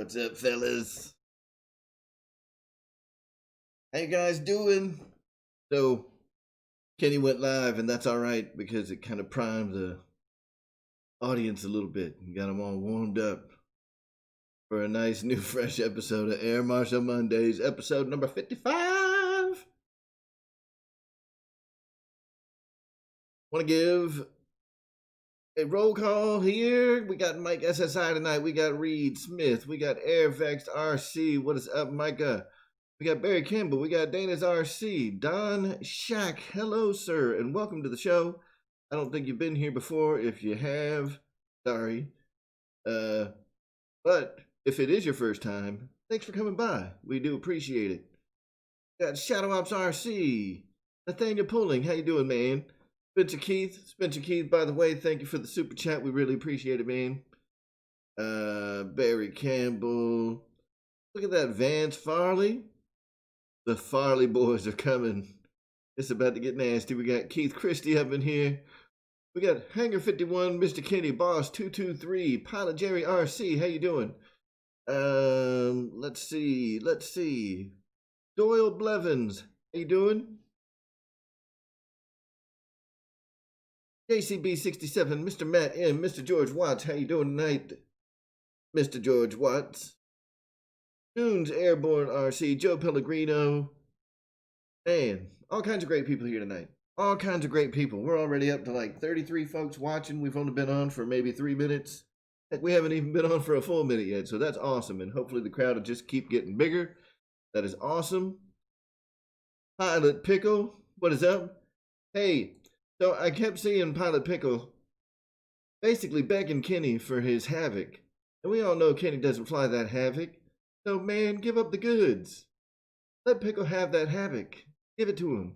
What's up, fellas? How you guys doing? So, Kenny went live, and that's all right because it kind of primed the audience a little bit and got them all warmed up for a nice, new, fresh episode of Air Marshal Mondays, episode number 55. Want to give a roll call here. We got Mike SSI tonight. We got Reed Smith. We got Airvexed RC. What is up, Micah? We got Barry Campbell. We got Dana's RC. Don Shack. Hello, sir, and welcome to the show. I don't think you've been here before. If you have, sorry. But if it is your first time, thanks for coming by. We do appreciate it. Got Shadow Ops RC. Nathaniel Pulling. How you doing, man? Spencer Keith, by the way, thank you for the super chat. We really appreciate it, man. Barry Campbell. Look at that, Vance Farley. The Farley boys are coming. It's about to get nasty. We got Keith Christie up in here. We got Hanger 51, Mr. Kenny, Boss 223, Pilot Jerry RC. How you doing? Let's see. Doyle Blevins. How you doing? JCB67, Mr. Matt M, Mr. George Watts. How you doing tonight? Mr. George Watts. Tunes Airborne RC, Joe Pellegrino. Man, all kinds of great people here tonight. All kinds of great people. We're already up to like 33 folks watching. We've only been on for maybe 3 minutes. Heck, we haven't even been on for a full minute yet, so that's awesome. And hopefully the crowd will just keep getting bigger. That is awesome. Pilot Pickle, what is up? Hey, so I kept seeing Pilot Pickle basically begging Kenny for his Havoc. And we all know Kenny doesn't fly that Havoc. So, man, give up the goods. Let Pickle have that Havoc. Give it to him.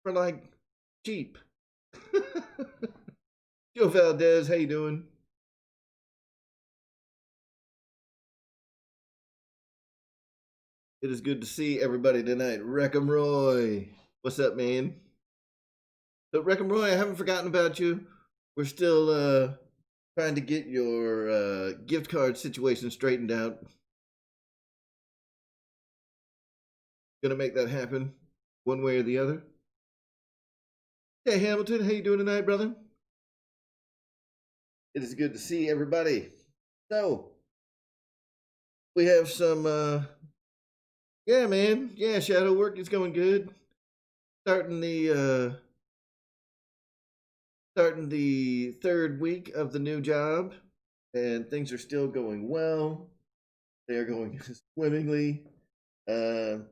For, like, cheap. Joe Valdez, how you doing? It is good to see everybody tonight. Wreck'em Roy. What's up, man? So, Wreck'em Roy, I haven't forgotten about you. We're still, trying to get your gift card situation straightened out. Gonna make that happen one way or the other. Hey Hamilton, how you doing tonight, brother? It is good to see everybody. So we have some yeah, man. Yeah, shadow work is going good. Starting the third week of the new job, and things are still going well. They are going swimmingly. Had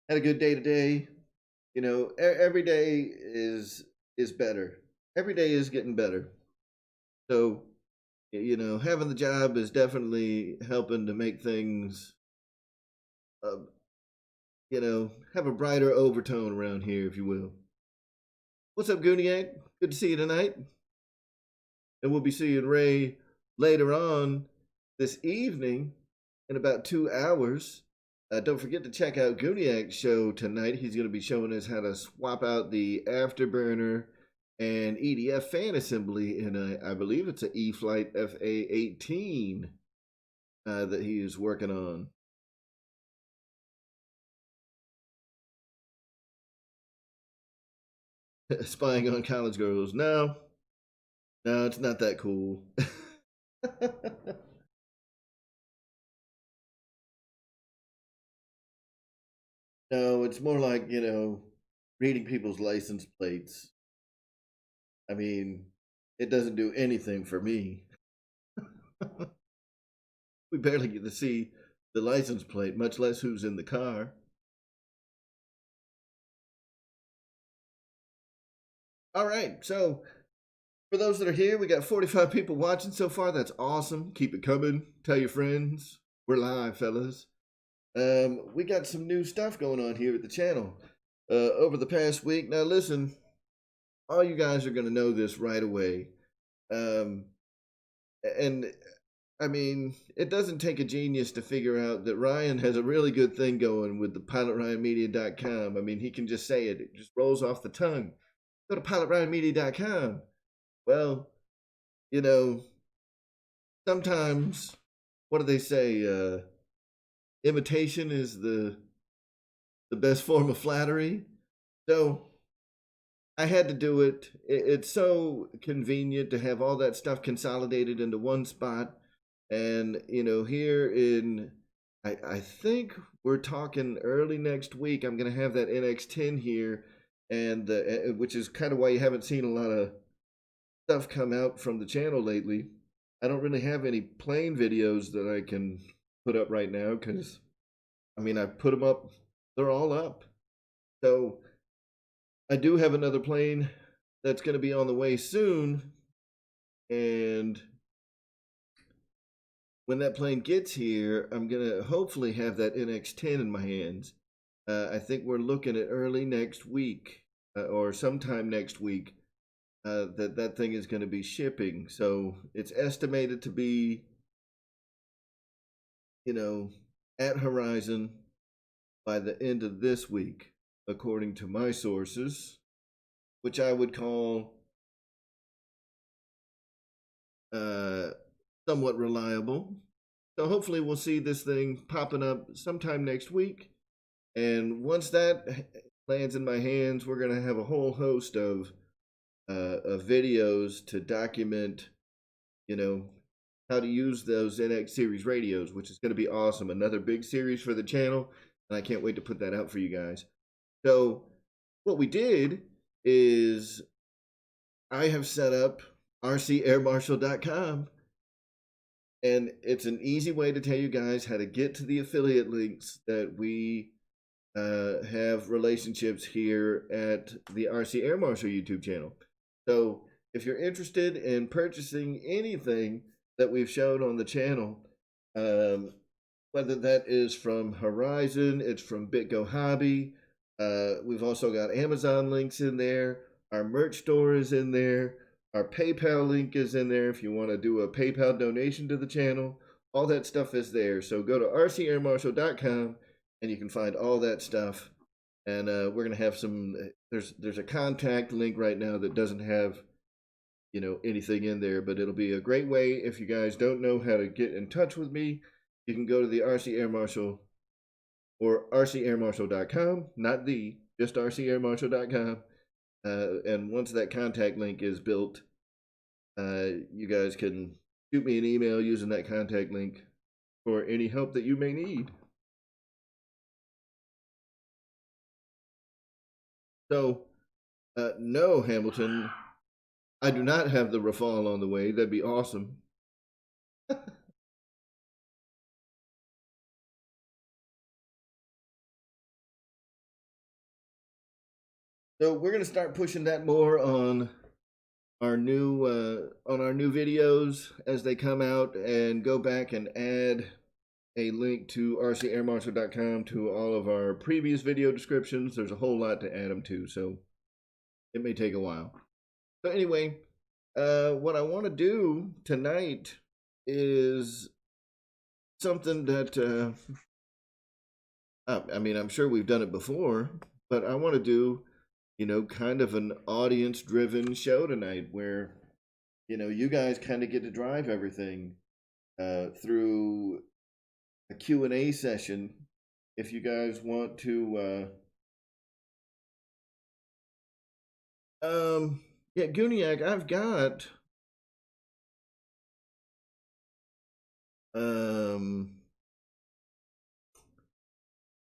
a good day today. You know, every day is better. Every day is getting better. So, you know, having the job is definitely helping to make things, you know, have a brighter overtone around here, if you will. What's up, Gooniac? Good to see you tonight. And we'll be seeing Ray later on this evening in about 2 hours. Don't forget to check out Gooniac's show tonight. He's going to be showing us how to swap out the Afterburner and EDF fan assembly in I believe it's an E-Flight FA-18 that he is working on. Spying on college girls. No, it's not that cool. No, it's more like, you know, reading people's license plates. I mean, it doesn't do anything for me. We barely get to see the license plate, much less who's in the car. All right, so for those that are here, we got 45 people watching so far. That's awesome. Keep it coming. Tell your friends. We're live, fellas. We got some new stuff going on here at the channel over the past week. Now, listen, all you guys are going to know this right away. And I mean, it doesn't take a genius to figure out that Ryan has a really good thing going with the pilotryanmedia.com. I mean, he can just say it. It just rolls off the tongue. Go to pilotryanmedia.com. Well, you know, sometimes, what do they say? Imitation is the best form of flattery. So I had to do it. It's so convenient to have all that stuff consolidated into one spot. And, here in, I think we're talking early next week, I'm going to have that NX10 here, and which is kind of why you haven't seen a lot of stuff come out from the channel lately. I don't really have any plane videos that I can put up right now because, I put them up, they're all up. So I do have another plane that's going to be on the way soon, and when that plane gets here, I'm going to hopefully have that NX10 in my hands. I think we're looking at early next week, or sometime next week, that thing is going to be shipping. So it's estimated to be, at Horizon by the end of this week, according to my sources, which I would call somewhat reliable. So hopefully we'll see this thing popping up sometime next week. And once that lands in my hands, we're going to have a whole host of videos to document, how to use those NX series radios, which is going to be awesome. Another big series for the channel, and I can't wait to put that out for you guys. So what we did is I have set up rcairmarshal.com, and it's an easy way to tell you guys how to get to the affiliate links that we have relationships here at the RC Air Marshal YouTube channel. So if you're interested in purchasing anything that we've shown on the channel, whether that is from Horizon, it's from BitGo Hobby, we've also got Amazon links in there, our merch store is in there, our PayPal link is in there if you want to do a PayPal donation to the channel. All that stuff is there. So go to rcairmarshal.com and you can find all that stuff. And we're going to have some, there's a contact link right now that doesn't have, anything in there, but it'll be a great way if you guys don't know how to get in touch with me. You can go to the RC Air Marshal or rcairmarshal.com, not just rcairmarshal.com. And once that contact link is built, you guys can shoot me an email using that contact link for any help that you may need. So, no, Hamilton, I do not have the Rafale on the way. That'd be awesome. So we're gonna start pushing that more on our new videos as they come out, and go back and add a link to rcairmarshal.com to all of our previous video descriptions. There's a whole lot to add them to, so it may take a while. So anyway, what I want to do tonight is something that I'm sure we've done it before, but I want to do, kind of an audience-driven show tonight where, you guys kind of get to drive everything through a Q&A session. If you guys want to, yeah, Guniac, I've got,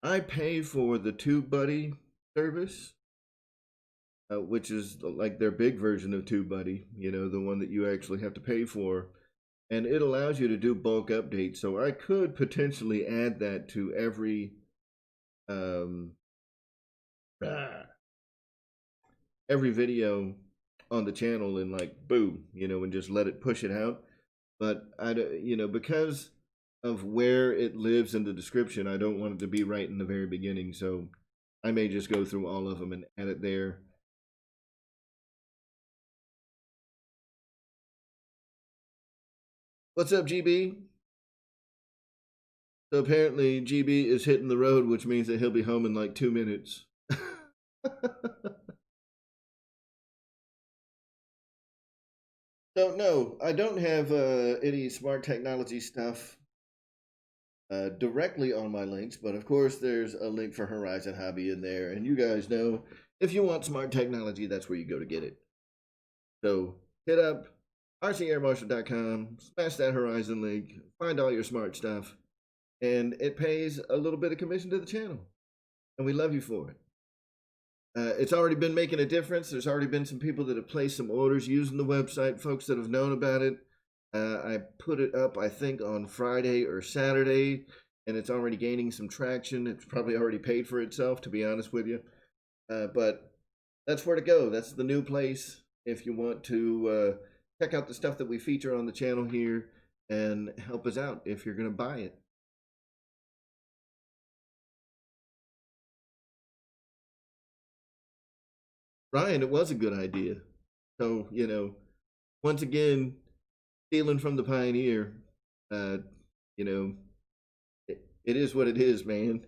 I pay for the TubeBuddy service, which is like their big version of TubeBuddy, the one that you actually have to pay for. And it allows you to do bulk updates. So I could potentially add that to every video on the channel, and like boom, and just let it push it out. But because of where it lives in the description, I don't want it to be right in the very beginning. So I may just go through all of them and add it there. What's up, GB? So apparently GB is hitting the road, which means that he'll be home in like 2 minutes. So no, I don't have any smart technology stuff directly on my links, but of course there's a link for Horizon Hobby in there, and you guys know if you want smart technology, that's where you go to get it. So hit up rcairmarshal.com, smash that Horizon link, find all your smart stuff, and it pays a little bit of commission to the channel, and we love you for it. It's already been making a difference. There's already been some people that have placed some orders using the website, folks that have known about it. I put it up, I think, on Friday or Saturday, and it's already gaining some traction. It's probably already paid for itself, to be honest with you. But that's where to go. That's the new place if you want to check out the stuff that we feature on the channel here and help us out if you're going to buy it. Ryan, it was a good idea. So, once again, stealing from the pioneer, uh, you know, it is what it is, man.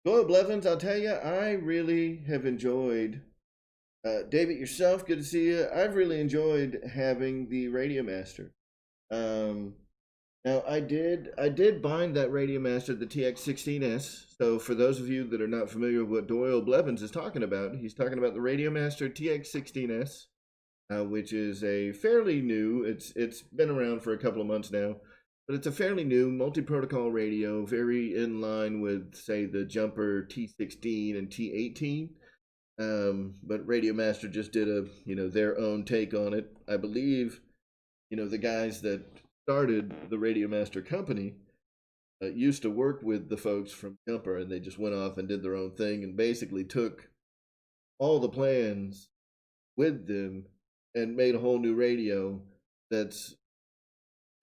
Doyle Blevins, I'll tell you, I really have enjoyed. David, yourself, good to see you. I've really enjoyed having the Radiomaster. Um, Now I did bind that Radiomaster, the TX16S. So for those of you that are not familiar with what Doyle Blevins is talking about, he's talking about the Radiomaster TX16S, which is a fairly new. It's been around for a couple of months now, but it's a fairly new multi-protocol radio, very in line with say the Jumper T16 and T18. But Radiomaster just did a their own take on it. I believe the guys that started the Radiomaster company used to work with the folks from Jumper, and they just went off and did their own thing and basically took all the plans with them and made a whole new radio that's,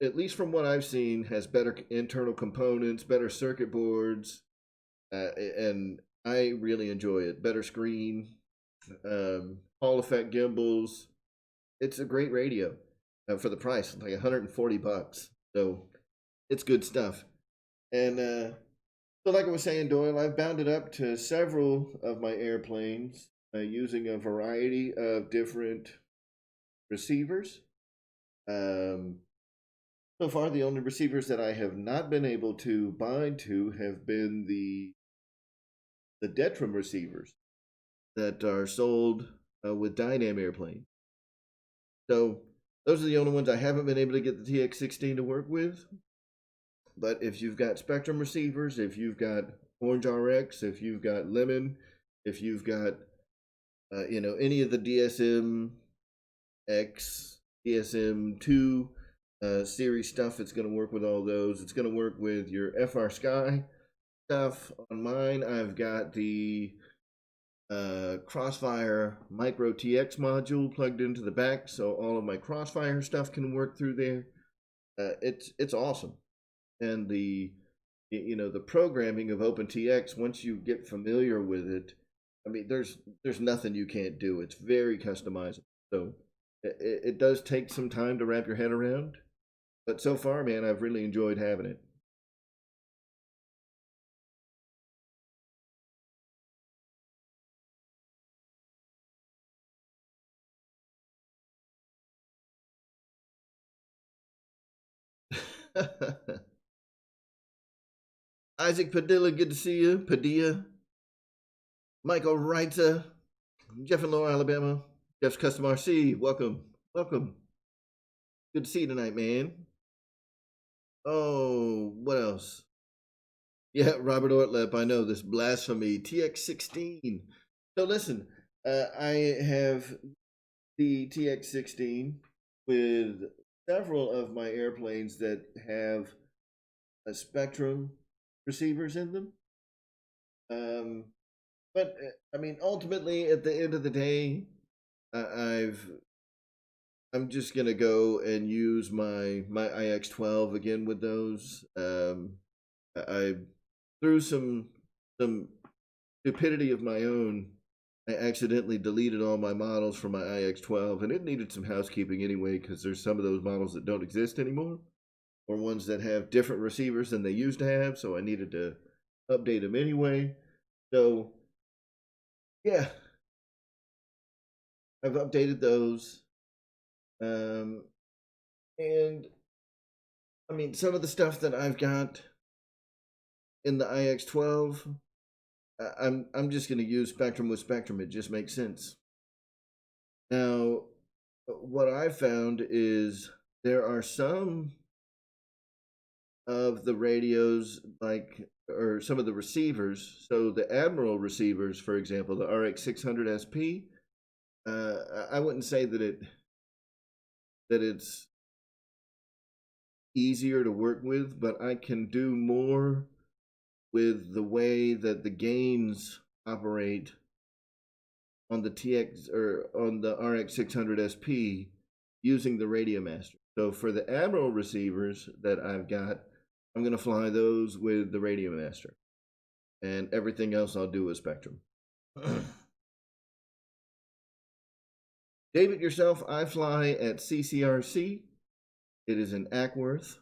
at least from what I've seen, has better internal components, better circuit boards, and I really enjoy it. Better screen, Hall effect gimbals. It's a great radio for the price, like $140. So it's good stuff. And so, like I was saying, Doyle, I've bounded up to several of my airplanes using a variety of different receivers. So far, the only receivers that I have not been able to bind to have been the Detram receivers that are sold with Dynam airplanes. So those are the only ones I haven't been able to get the TX16 to work with. But if you've got Spectrum receivers, if you've got Orange RX, if you've got Lemon, if you've got any of the DSM X, DSM 2 series stuff, it's going to work with all those. It's going to work with your FR Sky stuff. On mine, I've got the Crossfire Micro TX module plugged into the back, so all of my Crossfire stuff can work through there. It's awesome, and the programming of OpenTX, once you get familiar with it, I mean, there's nothing you can't do. It's very customizable. So it does take some time to wrap your head around, but so far, man, I've really enjoyed having it. Isaac Padilla, good to see you. Padilla. Michael Reitzer. Jeff in Lower Alabama. Jeff's Custom RC. Welcome. Welcome. Good to see you tonight, man. Oh, what else? Yeah, Robert Ortlep, I know this blasphemy. TX16. So listen, I have the TX16 with several of my airplanes that have a Spectrum receivers in them. But I mean, ultimately, at the end of the day, I'm just gonna go and use my IX12 again with those. I through some stupidity of my own, I accidentally deleted all my models from my IX12, and it needed some housekeeping anyway, because there's some of those models that don't exist anymore, or ones that have different receivers than they used to have. So I needed to update them anyway. So yeah, I've updated those. And I mean, some of the stuff that I've got in the IX12, I'm just going to use Spectrum with Spectrum. It just makes sense. Now, what I found is there are some of the radios, like, or some of the receivers. So the Admiral receivers, for example, the RX600SP. I wouldn't say that it's easier to work with, but I can do more with the way that the gains operate on the TX or on the RX600SP using the Radiomaster. So for the Admiral receivers that I've got, I'm going to fly those with the Radiomaster, and everything else I'll do with Spectrum. David, yourself, I fly at CCRC. It is in Ackworth.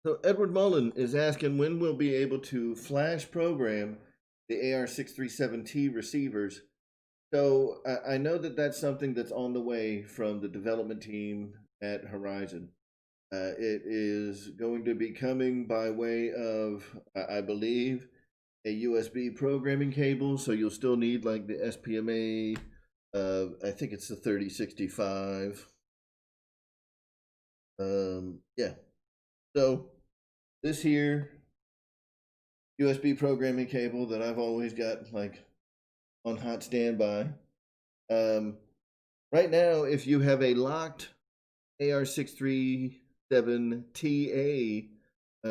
So Edward Mullen is asking when we'll be able to flash program the AR637T receivers. So I know that that's something that's on the way from the development team at Horizon. It is going to be coming by way of, I believe, a USB programming cable. So you'll still need like the SPMA. I think it's the 3065. Yeah. So this here USB programming cable that I've always got like on hot standby. Right now, if you have a locked AR637TA,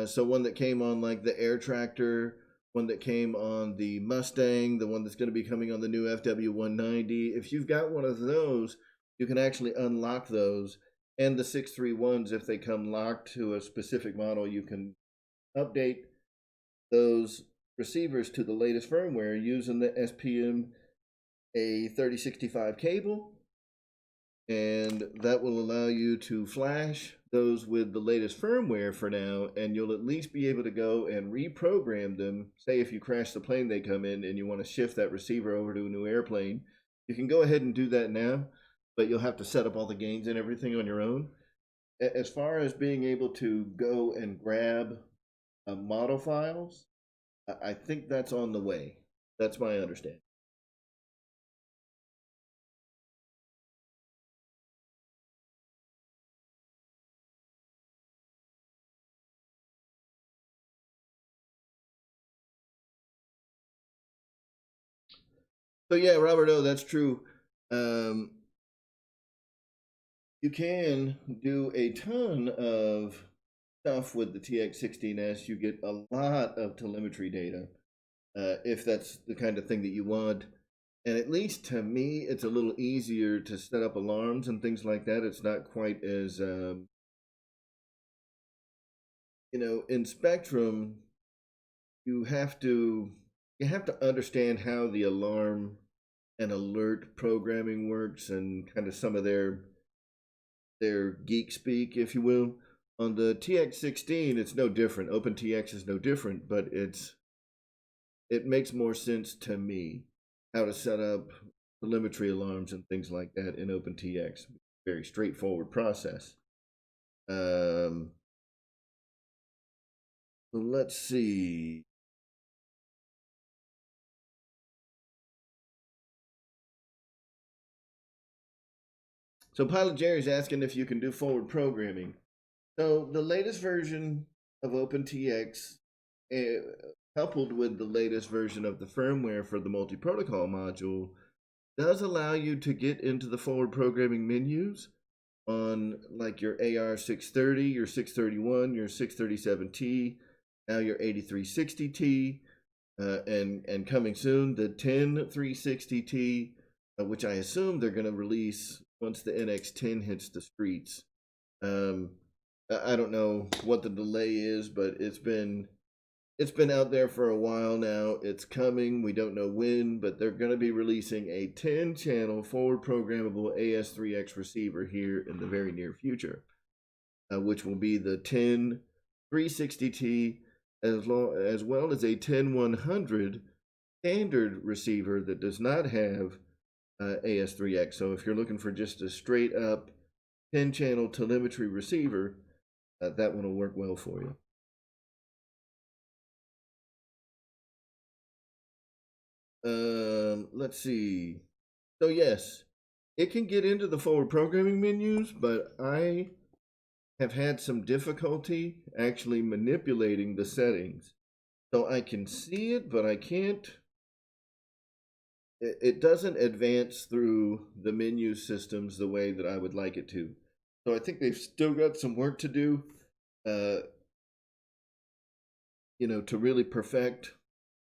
so one that came on like the Air Tractor, one that came on the Mustang, the one that's going to be coming on the new FW190, if you've got one of those, you can actually unlock those. And the 631s, if they come locked to a specific model, you can update those receivers to the latest firmware using the SPM a 3065 cable, and that will allow you to flash those with the latest firmware for now, and you'll at least be able to go and reprogram them. Say if you crash the plane they come in and you want to shift that receiver over to a new airplane, you can go ahead and do that now, but you'll have to set up all the gains and everything on your own. As far as being able to go and grab model files, I think that's on the way. That's my understanding. So yeah, Robert O, that's true. Um, you can do a ton of stuff with the TX16S. You get a lot of telemetry data if that's the kind of thing that you want. And at least to me, it's a little easier to set up alarms and things like that. It's not quite as, in Spectrum, you have to understand how the alarm and alert programming works and kind of some of their geek speak, if you will. On the TX16, it's no different. OpenTX is no different, but it makes more sense to me how to set up telemetry alarms and things like that in OpenTX. Very straightforward process. Let's see. So Pilot Jerry's asking if you can do forward programming. So the latest version of OpenTX, coupled with the latest version of the firmware for the multi-protocol module, does allow you to get into the forward programming menus on like your AR630, your 631, your 637T, now your 8360T, and coming soon the 10360T, which I assume they're going to release once the NX10 hits the streets. I don't know what the delay is, but it's been out there for a while now. It's coming. We don't know when, but they're going to be releasing a 10-channel forward programmable AS3X receiver here in the very near future. which will be the 10360T, as well as a 10100 standard receiver that does not have AS3X. So if you're looking for just a straight up 10-channel telemetry receiver, that one will work well for you. Let's see. So yes, it can get into the forward programming menus, but I have had some difficulty actually manipulating the settings. So I can see it, but I can't. It doesn't advance through the menu systems the way that I would like it to. So I think they've still got some work to do, to really perfect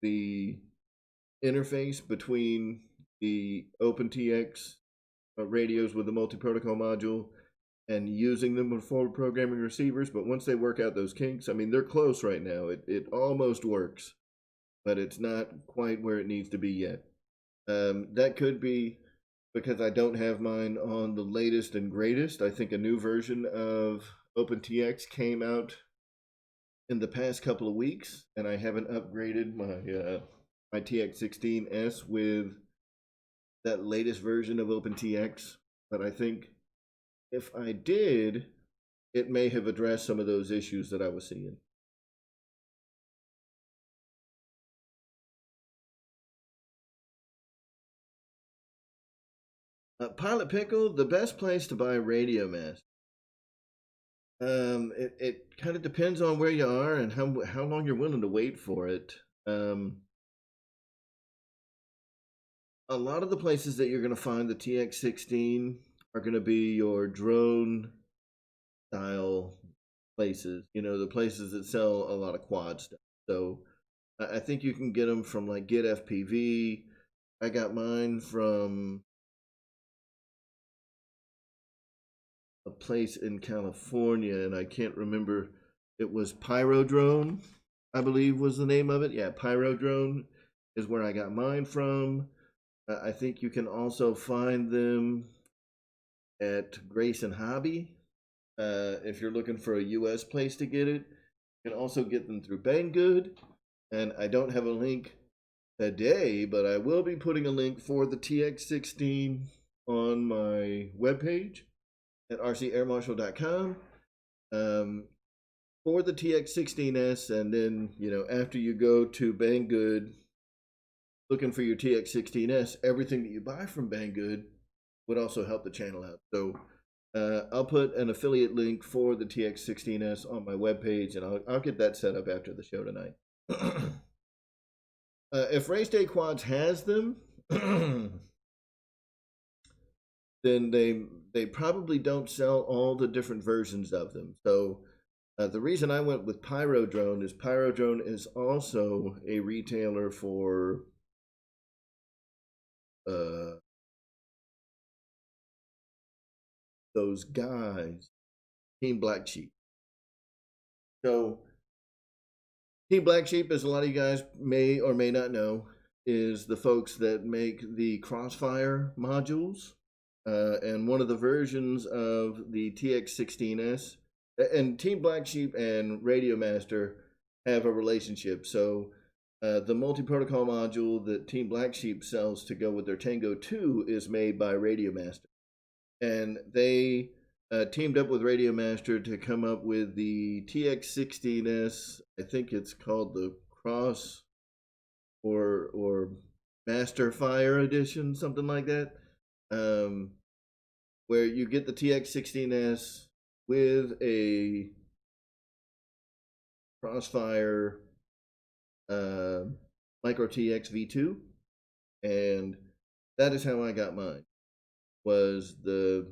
the interface between the OpenTX radios with the multi-protocol module and using them with forward programming receivers. But once they work out those kinks, I mean, they're close right now. It almost works, but it's not quite where it needs to be yet. That could be because I don't have mine on the latest and greatest. I think a new version of OpenTX came out in the past couple of weeks, and I haven't upgraded my TX16S with that latest version of OpenTX. But I think if I did, it may have addressed some of those issues that I was seeing. Pilot Pickle, the best place to buy Radiomaster. It kind of depends on where you are and how long you're willing to wait for it. A lot of the places that you're going to find the TX16 are going to be your drone style places, the places that sell a lot of quad stuff. So I think you can get them from like Get FPV. I got mine from a place in California, and I can't remember. It was Pyrodrone, I believe was the name of it. Yeah, Pyrodrone is where I got mine from. I think you can also find them at Grayson Hobby. If you're looking for a US place to get it, you can also get them through Banggood. And I don't have a link today, but I will be putting a link for the TX16 on my webpage at rcairmarshal.com for the TX16S. And then, after you go to Banggood looking for your TX16S, everything that you buy from Banggood would also help the channel out. So I'll put an affiliate link for the TX16S on my webpage, and I'll get that set up after the show tonight. If Race Day Quads has them, then they probably don't sell all the different versions of them. So the reason I went with Pyrodrone is also a retailer for those guys, Team Black Sheep. So Team Black Sheep, as a lot of you guys may or may not know, is the folks that make the Crossfire modules. And one of the versions of the TX16S, and Team Black Sheep and Radiomaster have a relationship. So the multi-protocol module that Team Black Sheep sells to go with their Tango 2 is made by Radiomaster. And they teamed up with Radiomaster to come up with the TX16S. I think it's called the Cross or Master Fire Edition, something like that. Where you get the TX16S with a Crossfire Micro TX V2, and that is how I got mine. Was the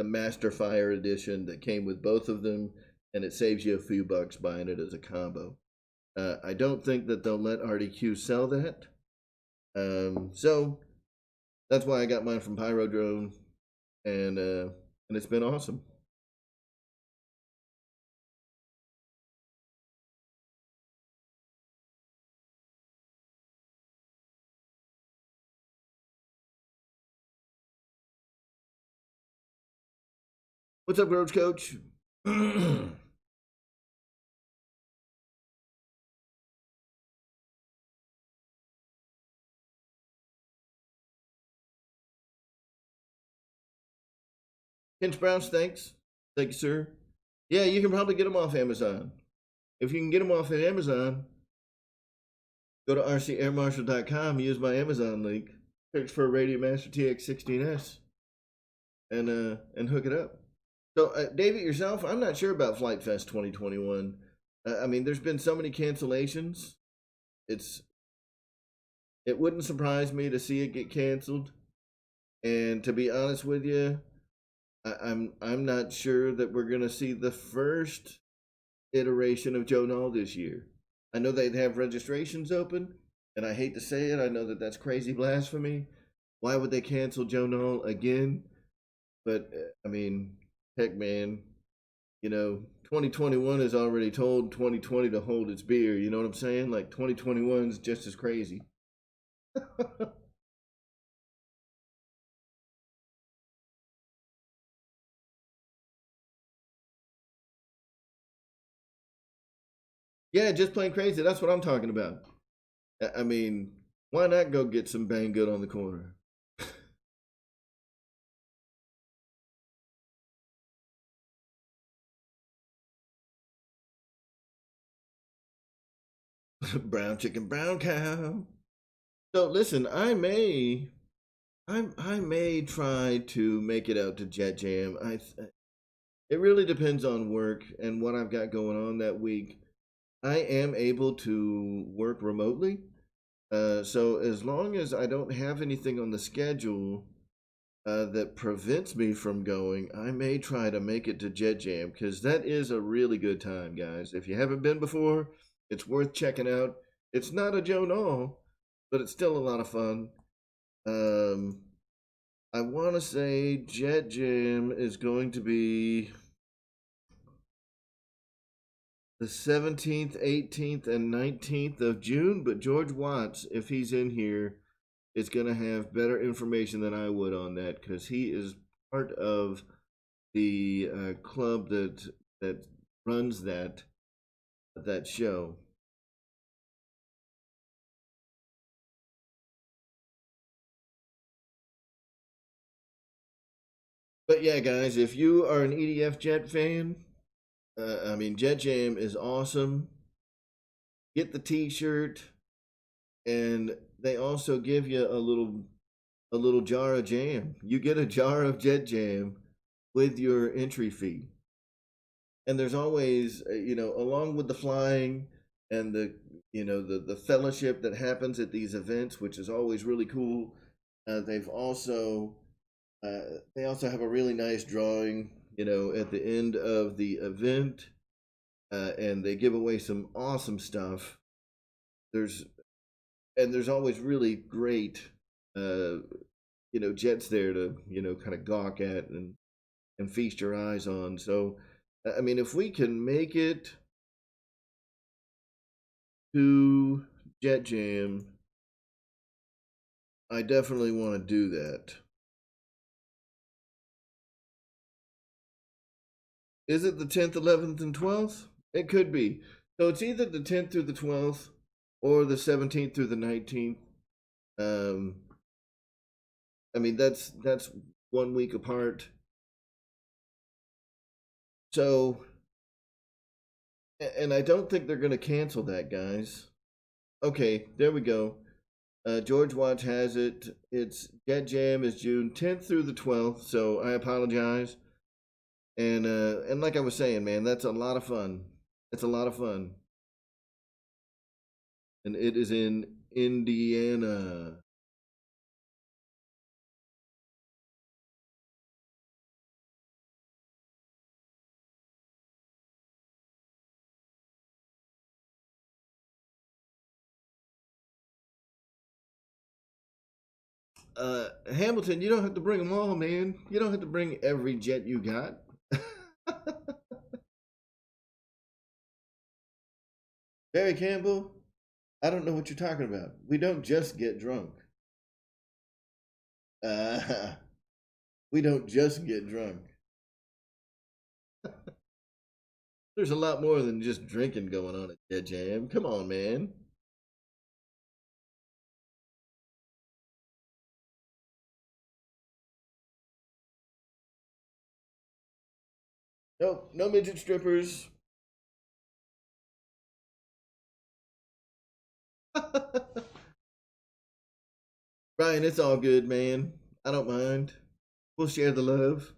Master Fire Edition that came with both of them, and it saves you a few bucks buying it as a combo. I don't think that they'll let RDQ sell that, so that's why I got mine from Pyrodrone, and it's been awesome. What's up, Roach Coach? Pinch Brown Steaks. Thank you, sir. Yeah, you can probably get them off Amazon. If you can get them off at Amazon, go to rcairmarshal.com, use my Amazon link, search for Radiomaster TX16S, and hook it up. So, David, yourself, I'm not sure about Flight Fest 2021. I mean, there's been so many cancellations. It wouldn't surprise me to see it get canceled. And to be honest with you, I'm not sure that we're gonna see the first iteration of Joe Null this year. I know they'd have registrations open, and I hate to say it, I know that that's crazy blasphemy. Why would they cancel Joe Null again? But I mean, heck, man, 2021 has already told 2020 to hold its beer. You know what I'm saying? Like 2021 is just as crazy. Yeah, just plain crazy. That's what I'm talking about. I mean, why not go get some bang good on the corner? Brown chicken, brown cow. So listen, I may try to make it out to Jet Jam. It really depends on work and what I've got going on that week. I am able to work remotely. So as long as I don't have anything on the schedule that prevents me from going, I may try to make it to Jet Jam because that is a really good time, guys. If you haven't been before, it's worth checking out. It's not a Joe Null, but it's still a lot of fun. Um, I want to say Jet Jam is going to be the 17th, 18th, and 19th of June, but George Watts, if he's in here, is going to have better information than I would on that because he is part of the club that runs that show. But yeah, guys, if you are an EDF Jet fan, I mean, Jet Jam is awesome. Get the T-shirt, and they also give you a little jar of jam. You get a jar of Jet Jam with your entry fee. And there's always, along with the flying and the fellowship that happens at these events, which is always really cool. They've also they also have a really nice drawing, at the end of the event, and they give away some awesome stuff. There's there's always really great, uh, jets there to kind of gawk at and feast your eyes on. So, I mean, if we can make it to Jet Jam, I definitely want to do that. Is it the 10th, 11th, and 12th? It could be. So it's either the 10th through the 12th or the 17th through the 19th. Um, I mean, that's 1 week apart. So, and I don't think they're going to cancel that, guys. Okay, there we go. George Watch has it. It's Jet Jam is June 10th through the 12th. So I apologize. And like I was saying, man, that's a lot of fun. It's a lot of fun, and it is in Indiana. Hamilton, you don't have to bring them all, man. You don't have to bring every jet you got. Barry Campbell, I don't know what you're talking about. We don't just get drunk. Uh, we don't just get drunk. There's a lot more than just drinking going on at Jet Jam. Come on, man. Nope, no midget strippers. Ryan, it's all good, man. I don't mind. We'll share the love.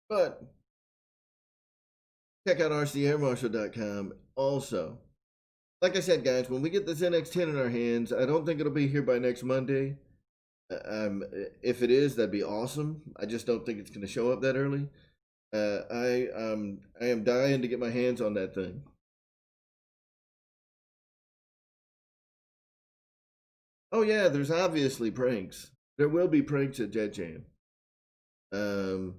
But check out rcairmarshal.com also. Like I said, guys, when we get this NX10 in our hands, I don't think it'll be here by next Monday. If it is, that'd be awesome. I just don't think it's going to show up that early. I am dying to get my hands on that thing. Oh yeah, there's obviously pranks. There will be pranks at Jet Jam. Um,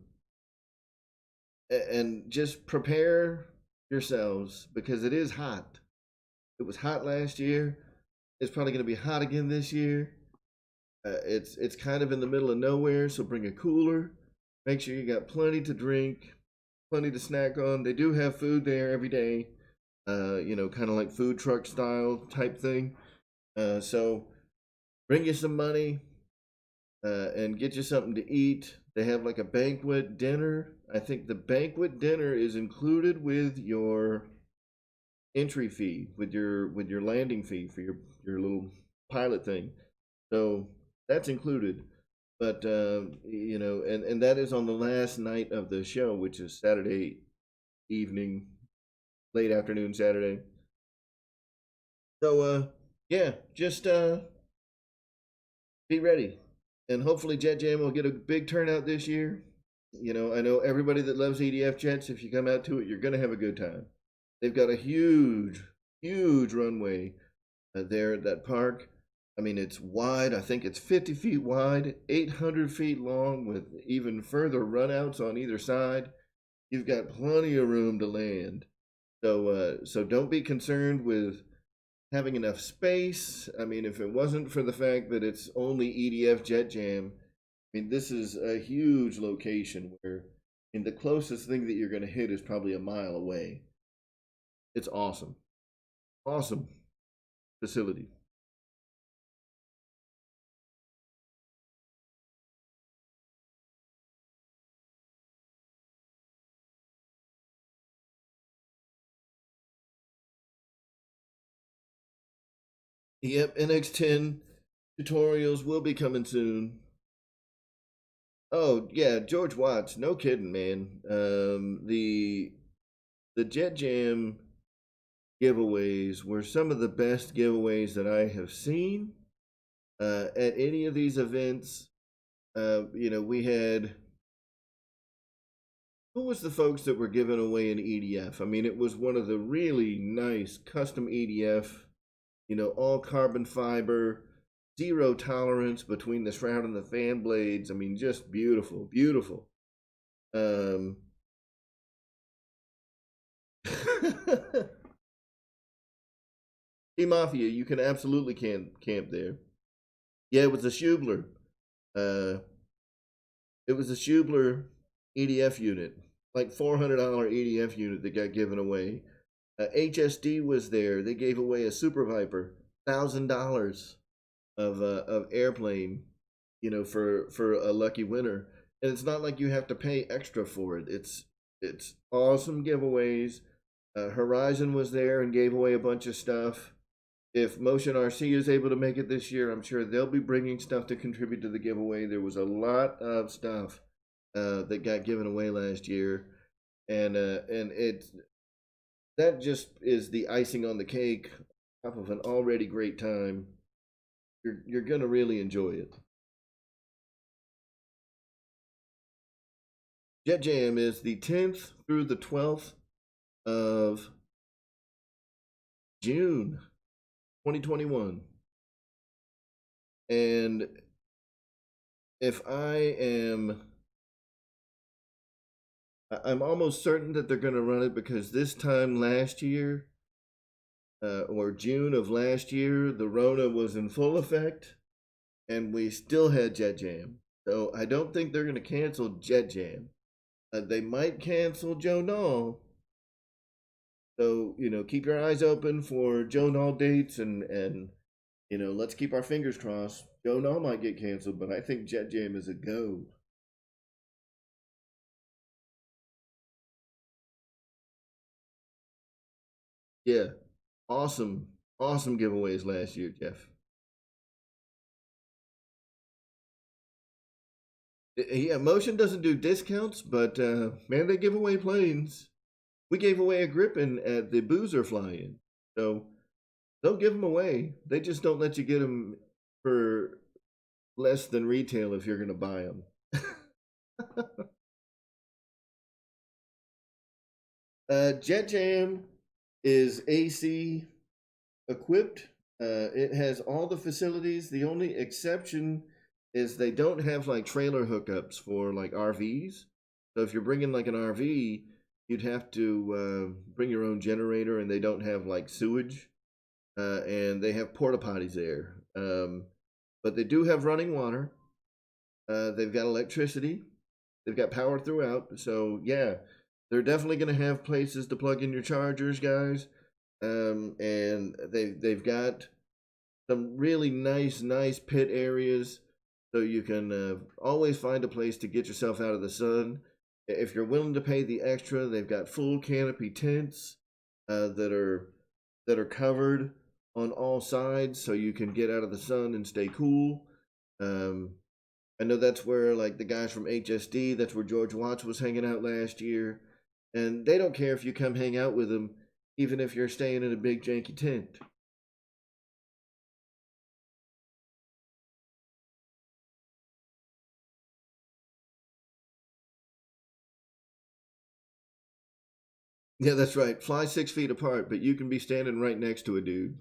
and just prepare yourselves because it is hot. It was hot last year. It's probably going to be hot again this year. It's kind of in the middle of nowhere, so bring a cooler. Make sure you got plenty to drink, plenty to snack on. They do have food there every day. You know, kind of like food truck style type thing. So bring you some money and get you something to eat. They have like a banquet dinner. I think the banquet dinner is included with your entry fee, with your landing fee for your little pilot thing. So that's included. But you know, and that is on the last night of the show, which is Saturday evening, late afternoon Saturday. So yeah, just be ready. And hopefully Jet Jam will get a big turnout this year. You know, I know everybody that loves EDF jets, if you come out to it, you're going to have a good time. They've got a huge runway there at that park. I mean, it's wide. I think it's 50 feet wide, 800 feet long, with even further runouts on either side. You've got plenty of room to land. So don't be concerned with having enough space. I mean, if it wasn't for the fact that it's only EDF Jet Jam, I mean, this is a huge location where, the closest thing that you're going to hit is probably a mile away. It's awesome. Awesome facility. Yep, NX10 tutorials will be coming soon. Oh yeah, George Watts, no kidding, man. The Jet Jam giveaways were some of the best giveaways that I have seen at any of these events. You know, we had, who was the folks that were giving away an EDF? I mean, it was one of the really nice custom EDF, you know, all carbon fiber, zero tolerance between the shroud and the fan blades. I mean, just beautiful, beautiful. Hey Mafia, you can absolutely camp there. Yeah, it was a Schubler. Uh, it was a Schubler EDF unit, like $400 EDF unit that got given away. HSD was there. They gave away a Super Viper, $1,000 of airplane, you know, for a lucky winner. And it's not like you have to pay extra for it. It's awesome giveaways. Horizon was there and gave away a bunch of stuff. If Motion RC is able to make it this year, I'm sure they'll be bringing stuff to contribute to the giveaway. There was a lot of stuff that got given away last year, and it's, that just is the icing on the cake, top of an already great time. You're gonna really enjoy it. Jet Jam is the 10th through the 12th of June, 2021, and if I'm almost certain that they're going to run it because this time last year, or June of last year, the Rona was in full effect, and we still had Jet Jam. So I don't think they're going to cancel Jet Jam. They might cancel Joe Null. So, keep your eyes open for Joe Null dates and let's keep our fingers crossed. Joe Null might get canceled, but I think Jet Jam is a go. Yeah. Awesome. Awesome giveaways last year, Jeff. Yeah, Motion doesn't do discounts, but man, they give away planes. We gave away a Griffin at the Boozer fly-in, so they'll give them away. They just don't let you get them for less than retail if you're going to buy them. Jet Jam is AC equipped. It has all the facilities. The only exception is they don't have like trailer hookups for like RVs. So if you're bringing like an RV, you'd have to bring your own generator, and they don't have like sewage, and they have porta potties there. But they do have running water. They've got electricity. They've got power throughout. So yeah, they're definitely going to have places to plug in your chargers, guys. And they've got some really nice pit areas, so you can always find a place to get yourself out of the sun. If you're willing to pay the extra, they've got full canopy tents that are covered on all sides, so you can get out of the sun and stay cool. I know that's where like the guys from HSD, that's where George Watts was hanging out last year, and they don't care if you come hang out with them, even if you're staying in a big janky tent. Yeah, that's right. Fly 6 feet apart, but you can be standing right next to a dude.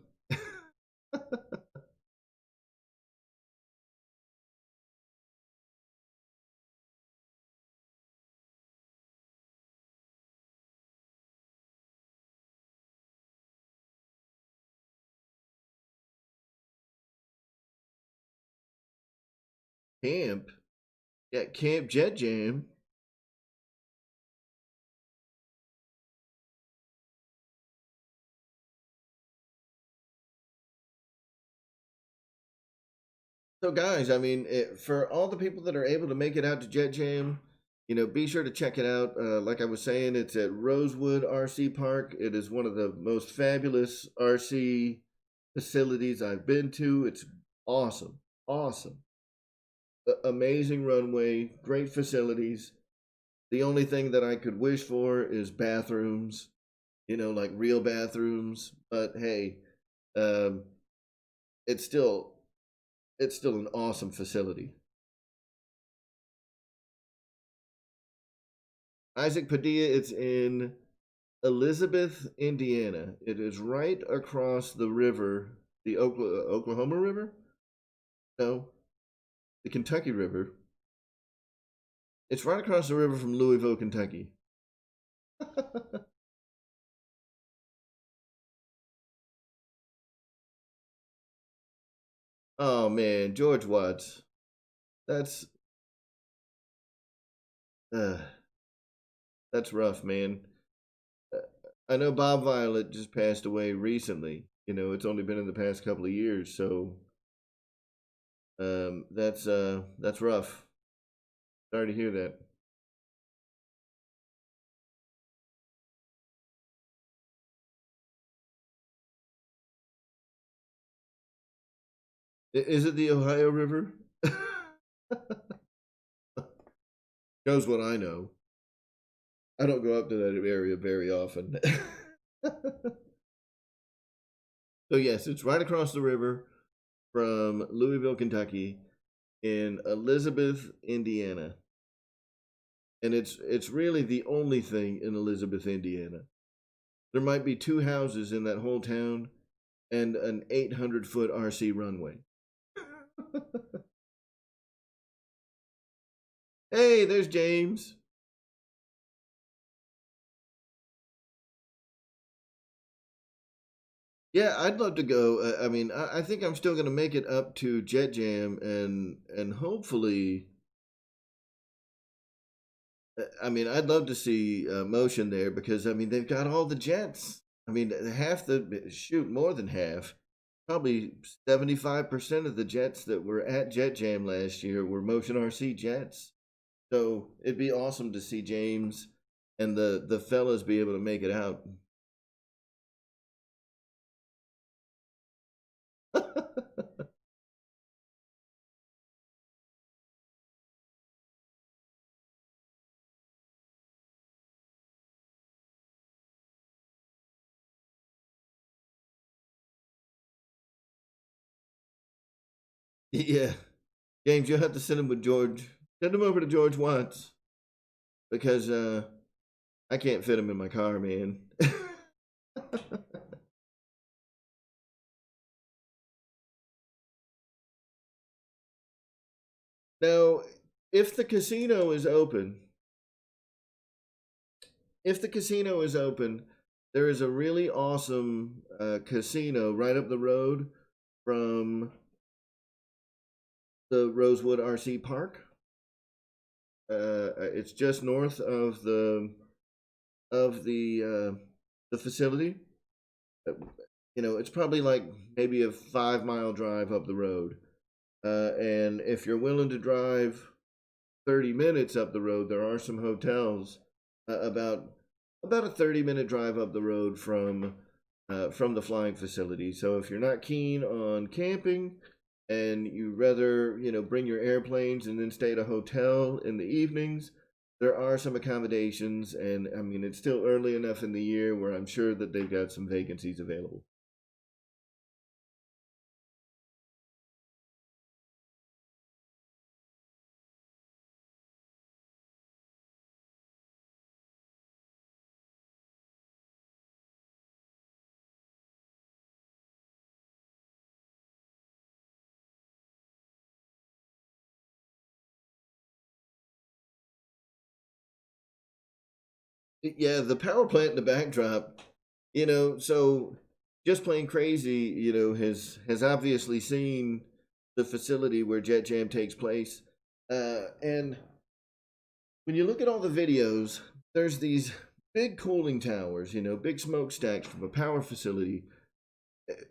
Camp? Yeah, Camp Jet Jam. So, guys, I mean, for all the people that are able to make it out to Jet Jam, be sure to check it out. Like I was saying, it's at Rosewood RC Park. It is one of the most fabulous RC facilities I've been to. It's awesome. Awesome. Amazing runway, great facilities. The only thing that I could wish for is bathrooms, like real bathrooms. But hey, um, it's still an awesome facility. Isaac Padilla, it's in Elizabeth, Indiana. It is right across the river, the Oklahoma River? No, the Kentucky River. It's right across the river from Louisville, Kentucky. Oh man, George Watts. That's uh, that's rough, man. Uh, I know Bob Violet just passed away recently. It's only been in the past couple of years, so that's rough. Sorry to hear that. Is it the Ohio River? Knows what I know. I don't go up to that area very often. So yes, it's right across the river from Louisville, Kentucky, in Elizabeth, Indiana. And it's really the only thing in Elizabeth, Indiana. There might be two houses in that whole town and an 800-foot RC runway. Hey, there's James. Yeah, I'd love to go. I mean, I think I'm still going to make it up to Jet Jam, and hopefully I mean, I'd love to see motion there because I mean they've got all the jets. I mean, half the shoot, more than half, probably 75% of the jets that were at Jet Jam last year were motion RC jets. So it'd be awesome to see James and the fellas be able to make it out. Yeah, James, you'll have to send him with George. Send him over to George Watts because I can't fit him in my car, man. Now, if the casino is open, if the casino is open, there is a really awesome casino right up the road from the Rosewood RC Park. It's just north of the facility. Uh, You know, it's probably like maybe a 5 mile drive up the road. And if you're willing to drive 30 minutes up the road, there are some hotels about a 30-minute drive up the road from the flying facility. So if you're not keen on camping and you rather, you know, bring your airplanes and then stay at a hotel in the evenings, there are some accommodations, and I mean it's still early enough in the year where I'm sure that they've got some vacancies available. Yeah, the power plant in the backdrop, you know, so just plain crazy, you know, has obviously seen the facility where Jet Jam takes place. And when you look at all the videos, there's these big cooling towers, you know, big smokestacks from a power facility.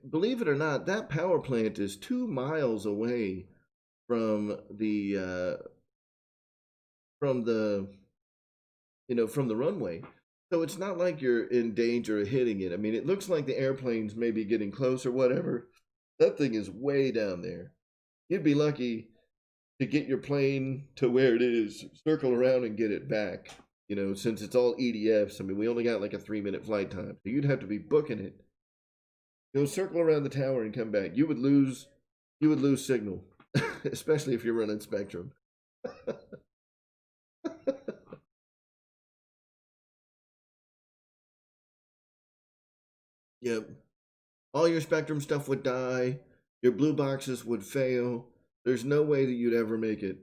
Believe it or not, that power plant is 2 miles away from the from the runway. So it's not like you're in danger of hitting it. I mean, it looks like the airplane's maybe getting close or whatever. That thing is way down there. You'd be lucky to get your plane to where it is, circle around and get it back. You know, since it's all EDFs, I mean, we only got like a 3 minute flight time. So you'd have to be booking it. Go circle around the tower and come back. You would lose signal, especially if you're running Spectrum. Yep. All your Spectrum stuff would die. Your blue boxes would fail. There's no way that you'd ever make it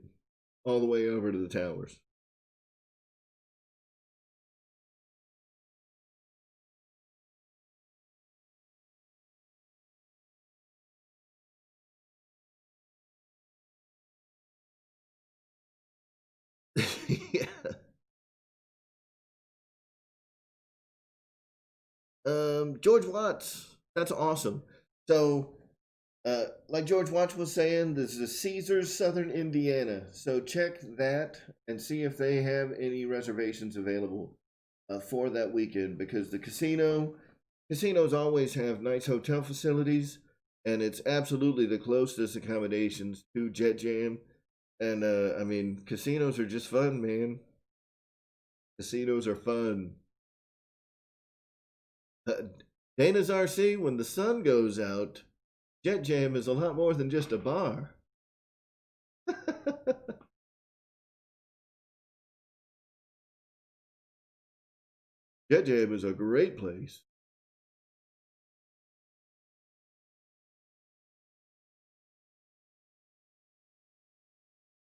all the way over to the towers. Yeah. George Watts. That's awesome. So, like George Watts was saying, this is Caesars Southern Indiana. So check that and see if they have any reservations available for that weekend because the casinos always have nice hotel facilities, and it's absolutely the closest accommodations to Jet Jam. And I mean, casinos are just fun, man. Casinos are fun. Uh, Dana's RC, when the sun goes out, Jet Jam is a lot more than just a bar. Jet Jam is a great place.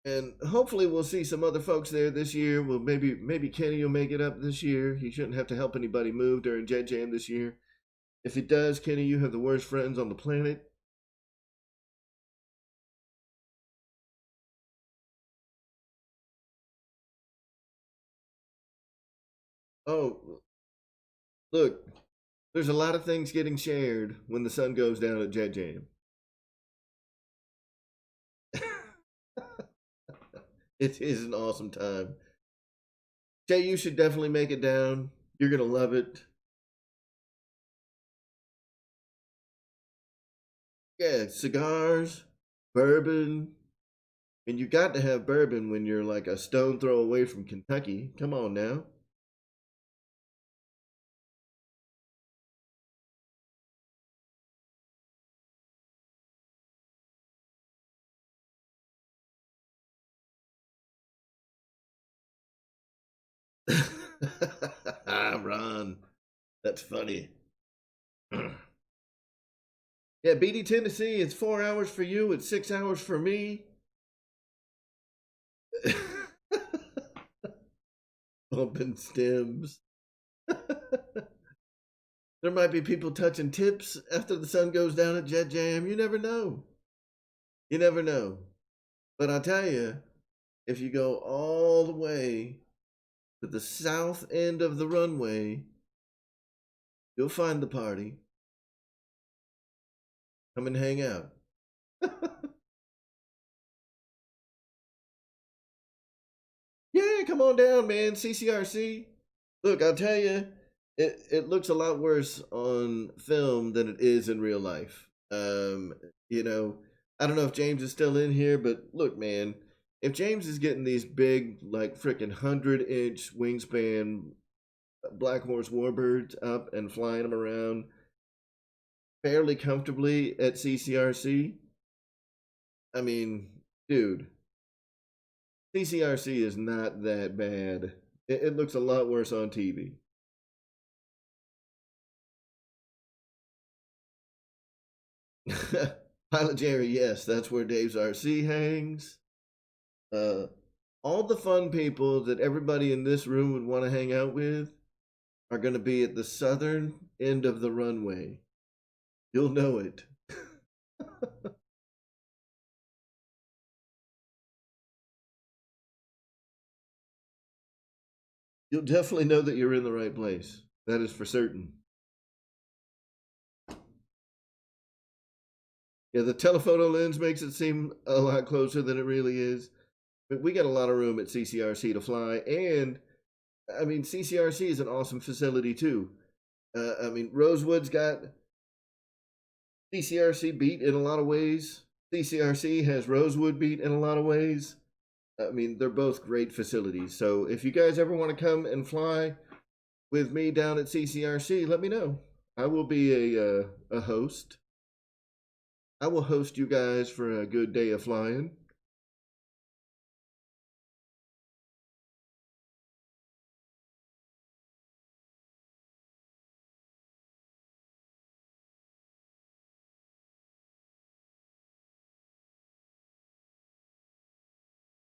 And hopefully we'll see some other folks there this year. Well, maybe Kenny will make it up this year. He shouldn't have to help anybody move during Jet Jam this year. If he does, Kenny, you have the worst friends on the planet. Oh, look, there's a lot of things getting shared when the sun goes down at Jet Jam. It is an awesome time. Jay, you should definitely make it down. You're gonna love it. Yeah, cigars, bourbon, and you got to have bourbon when you're like a stone throw away from Kentucky. Come on now. Ron, that's funny. Yeah, BD Tennessee, it's 4 hours for you, it's 6 hours for me. Bumping stems. There might be people touching tips after the sun goes down at Jet Jam. You never know. You never know. But I'll tell you, if you go all the way to the south end of the runway, you'll find the party. Come and hang out. Yeah, come on down, man. CCRC. Look, I'll tell you, it looks a lot worse on film than it is in real life. You know, I don't know if James is still in here, but look, man, if James is getting these big, like freaking 100-inch wingspan Black Horse Warbirds up and flying them around fairly comfortably at CCRC, I mean, dude, CCRC is not that bad. It looks a lot worse on TV. Pilot Jerry, yes, that's where Dave's RC hangs. Uh, all the fun people that everybody in this room would want to hang out with are going to be at the southern end of the runway. You'll know it. You'll definitely know that you're in the right place. That is for certain. Yeah, the telephoto lens makes it seem a lot closer than it really is. But we got a lot of room at CCRC to fly, and I mean CCRC is an awesome facility too. I mean Rosewood's got CCRC beat in a lot of ways. CCRC has Rosewood beat in a lot of ways. I mean they're both great facilities. So if you guys ever want to come and fly with me down at CCRC, let me know. I will be a host. I will host you guys for a good day of flying.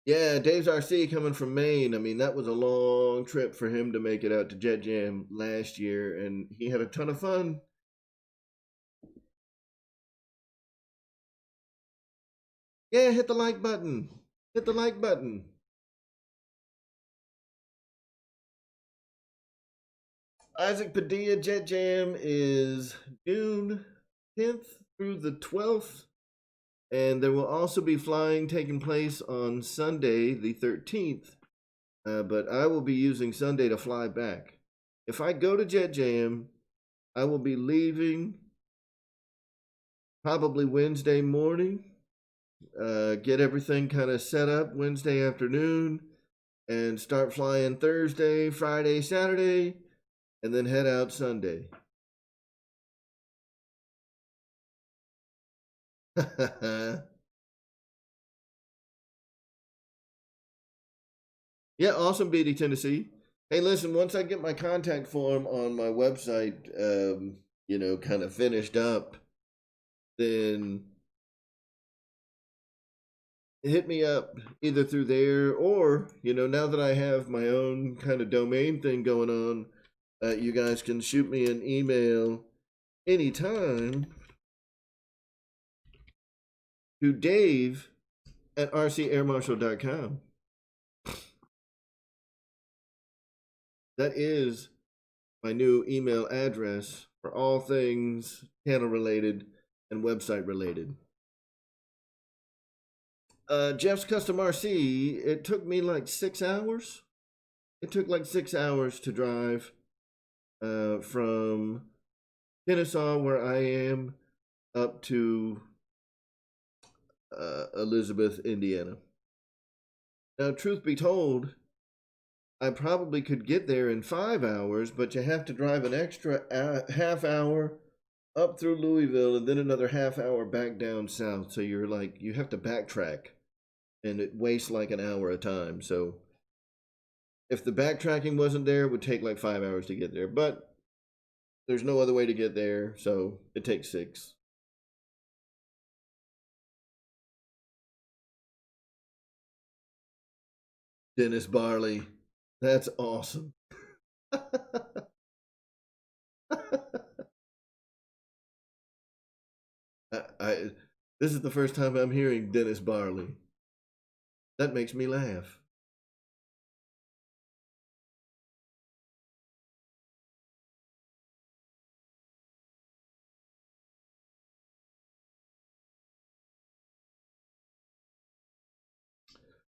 Yeah, Dave's RC coming from Maine. I mean, that was a long trip for him to make it out to Jet Jam last year, and he had a ton of fun. Yeah, hit the like button. Hit the like button. Isaac Padilla Jet Jam is June 10th through the 12th, and there will also be flying taking place on Sunday, the 13th. But I will be using Sunday to fly back. If I go to Jet Jam, I will be leaving probably Wednesday morning. Get everything kind of set up Wednesday afternoon and start flying Thursday, Friday, Saturday, and then head out Sunday. Yeah, awesome, BD Tennessee. Hey, listen, once I get my contact form on my website, kind of finished up, then hit me up either through there or, now that I have my own kind of domain thing going on, you guys can shoot me an email anytime to Dave at rcairmarshal.com. That is my new email address for all things channel related and website related. Jeff's Custom RC, it took me like 6 hours. It took like 6 hours to drive from Kennesaw, where I am, up to Elizabeth, Indiana. Now, truth be told, I probably could get there in 5 hours, but you have to drive an extra half hour up through Louisville and then another half hour back down south. So you're like, you have to backtrack and it wastes like an hour a time. So if the backtracking wasn't there, it would take like 5 hours to get there. But there's no other way to get there, so it takes 6. Dennis Barley. That's awesome. I this is the first time I'm hearing Dennis Barley. That makes me laugh.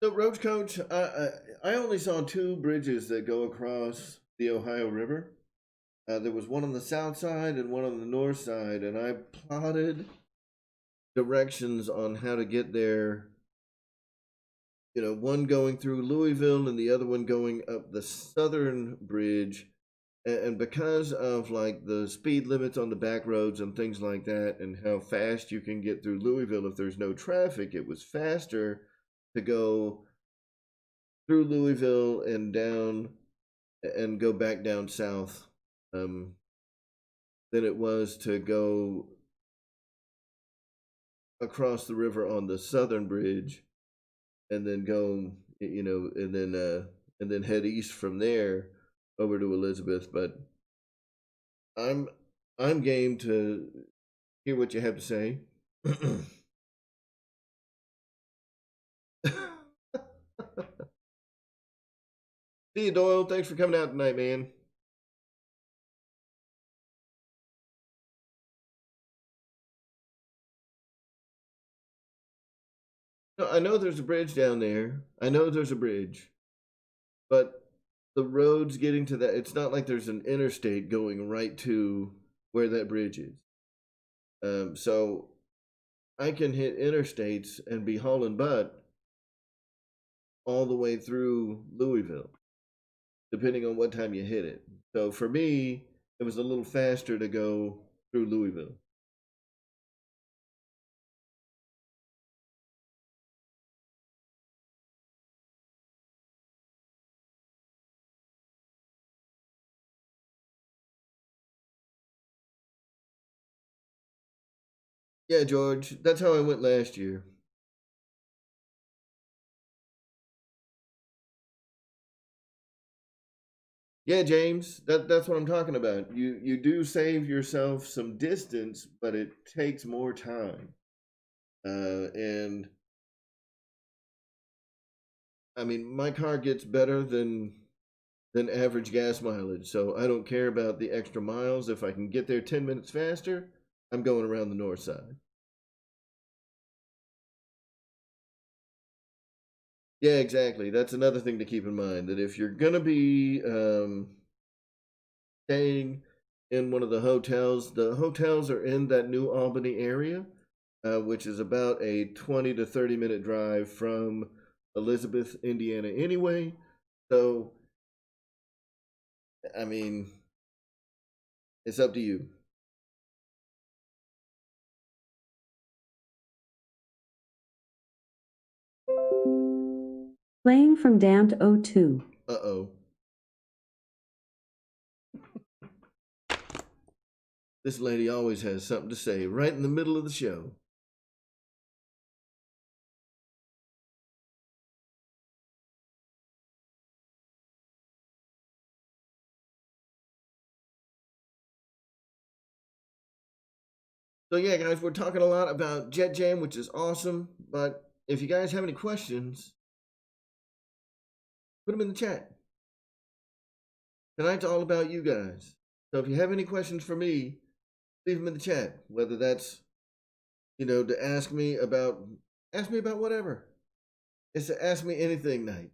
So, Roach Coach, I only saw 2 bridges that go across the Ohio River. There was one on the south side and one on the north side, and I plotted directions on how to get there. You know, one going through Louisville and the other one going up the southern bridge. And because of like the speed limits on the back roads and things like that, and how fast you can get through Louisville if there's no traffic, it was faster to go through Louisville and down and go back down south than it was to go across the river on the southern bridge and then go, you know, and then head east from there over to Elizabeth. But I'm I'm game to hear what you have to say. See you, Doyle. Thanks for coming out tonight, man. No, I know there's a bridge down there. I know there's a bridge, but the roads getting to that, it's not like there's an interstate going right to where that bridge is. So I can hit interstates and be hauling butt all the way through Louisville, depending on what time you hit it. So for me, it was a little faster to go through Louisville. Yeah, George, that's how I went last year. Yeah, James, that's what I'm talking about. You do save yourself some distance, but it takes more time. And I mean, my car gets better than average gas mileage, so I don't care about the extra miles. If I can get there 10 minutes faster, I'm going around the north side. Yeah, exactly. That's another thing to keep in mind, that if you're gonna be staying in one of the hotels are in that New Albany area, which is about a 20 to 30-minute drive from Elizabeth, Indiana, anyway. So, I mean, it's up to you. Playing from Damned 02. Uh-oh. This lady always has something to say right in the middle of the show. So yeah, guys, we're talking a lot about Jet Jam, which is awesome. But if you guys have any questions, put them in the chat. Tonight's all about you guys. So if you have any questions for me, leave them in the chat. Whether that's, to ask me about whatever. It's a ask me anything night.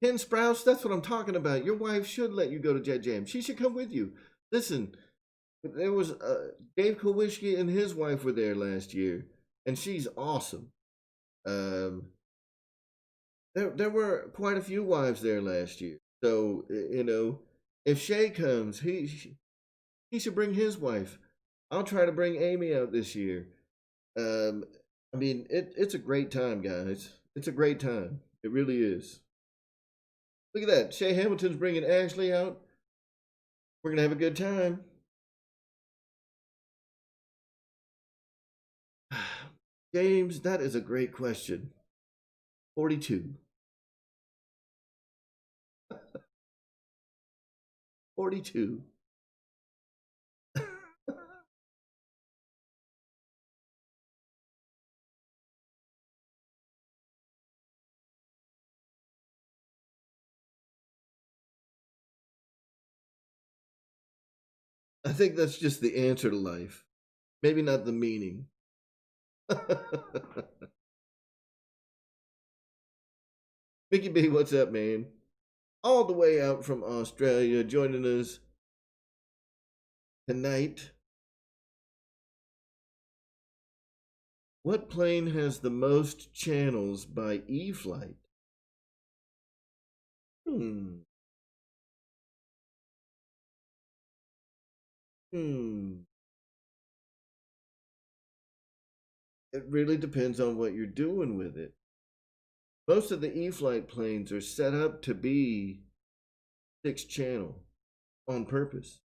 Ken Sprouse, that's what I'm talking about. Your wife should let you go to Jet Jam. She should come with you. Listen, there was Dave Kowalski and his wife were there last year, and she's awesome. There were quite a few wives there last year. So if Shay comes, he should bring his wife. I'll try to bring Amy out this year. I mean, it's a great time, guys. It's a great time. It really is. Look at that. Shay Hamilton's bringing Ashley out. We're going to have a good time. James, that is a great question. 42. 42. I think that's just the answer to life. Maybe not the meaning. Mickey B, what's up, man? All the way out from Australia, joining us tonight. What plane has the most channels by E-flight? Hmm. It really depends on what you're doing with it. Most of the E-flight planes are set up to be 6-channel on purpose.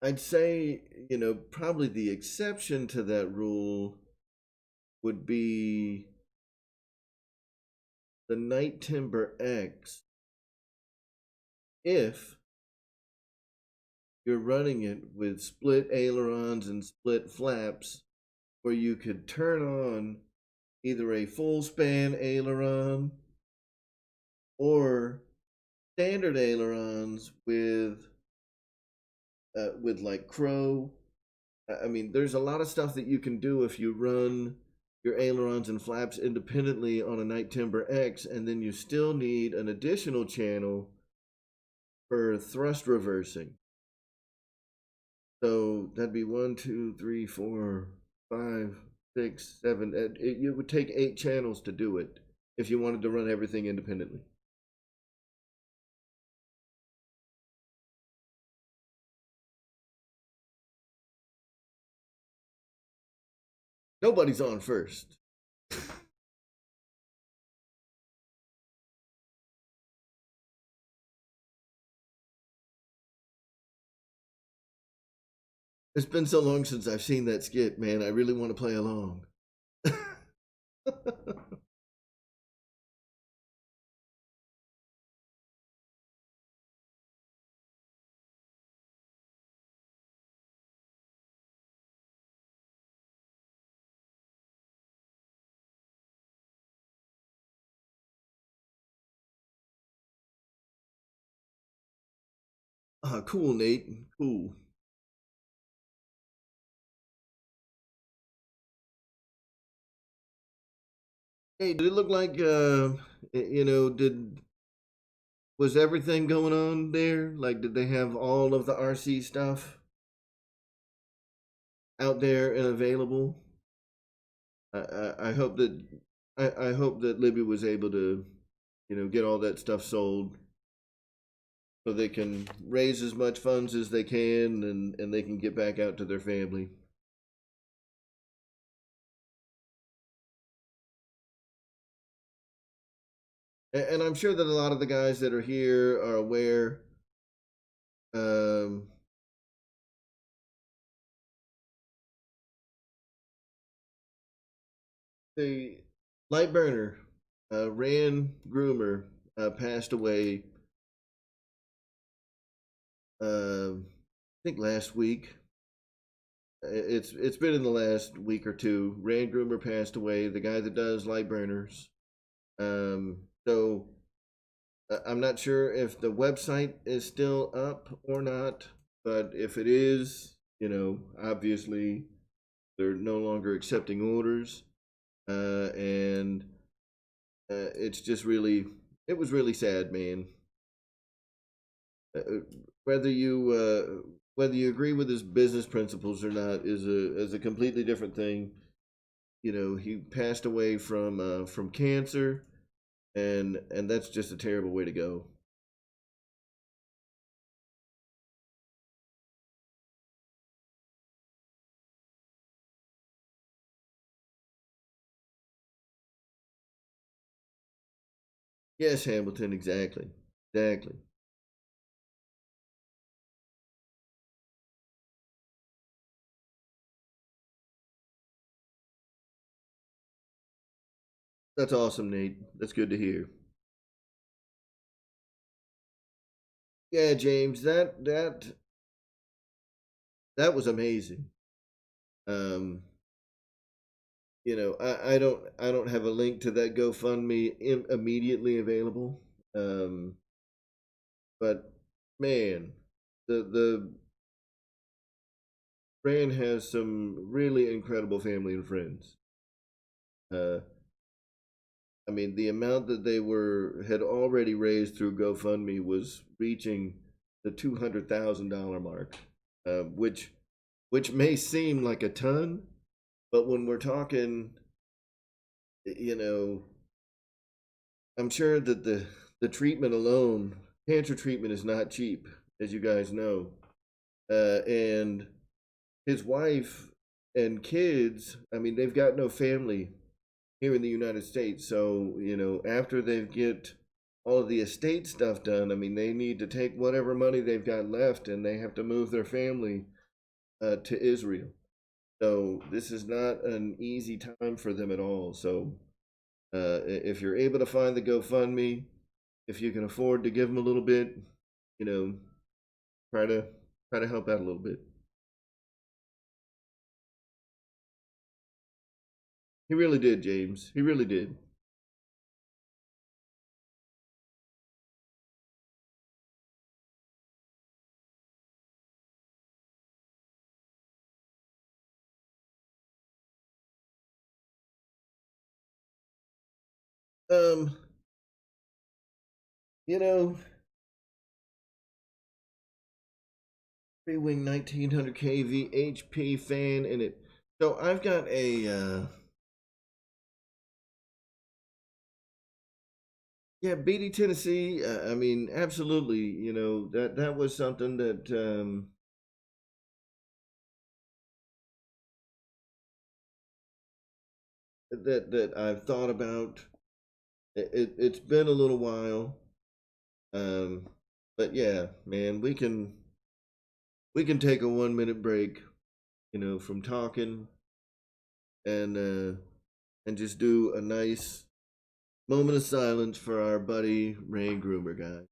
I'd say, probably the exception to that rule would be the Night Timber X if you're running it with split ailerons and split flaps, where you could turn on either a full span aileron or standard ailerons with like crow. I mean, there's a lot of stuff that you can do if you run your ailerons and flaps independently on a Night Timber X, and then you still need an additional channel for thrust reversing. So that'd be 1, 2, 3, 4, 5, 6, 7. It would take 8 channels to do it if you wanted to run everything independently. Nobody's on first. It's been so long since I've seen that skit, man. I really want to play along. Cool, Nate. Cool. Hey, did it look like was everything going on there? Like, did they have all of the RC stuff out there and available? I hope that I hope that Libby was able to, get all that stuff sold, so they can raise as much funds as they can, and they can get back out to their family. And I'm sure that a lot of the guys that are here are aware. The light burner, Rand Groomer, passed away. I think last week. It's been in the last week or two. Rand Groomer passed away, the guy that does light burners. So I'm not sure if the website is still up or not, but if it is, obviously they're no longer accepting orders, and it's just really, it was really sad, man. Uh, whether you whether you agree with his business principles or not is a completely different thing. He passed away from cancer, and that's just a terrible way to go. Yes, Hamilton, exactly, exactly. That's awesome, Nate. That's good to hear. Yeah, James, that was amazing. Um, I don't have a link to that GoFundMe immediately available. Um, but man, the Rand has some really incredible family and friends. Uh, I mean, the amount that they had already raised through GoFundMe was reaching the $200,000 mark, which may seem like a ton, but when we're talking, you know, I'm sure that the treatment alone, cancer treatment, is not cheap, as you guys know, and his wife and kids. I mean, they've got no family here in the United States. So, after they get all of the estate stuff done, I mean, they need to take whatever money they've got left and they have to move their family to Israel. So, this is not an easy time for them at all. So, if you're able to find the GoFundMe, if you can afford to give them a little bit, you know, try to help out a little bit. He really did, James. He really did. Um, you know, Free Wing 1900 kV HP fan in it. So I've got a yeah, BD Tennessee. I mean, absolutely. That was something that I've thought about. It's been a little while, um, but yeah, man, we can take a 1 minute break, from talking, and just do a nice moment of silence for our buddy Rain Groomer guy.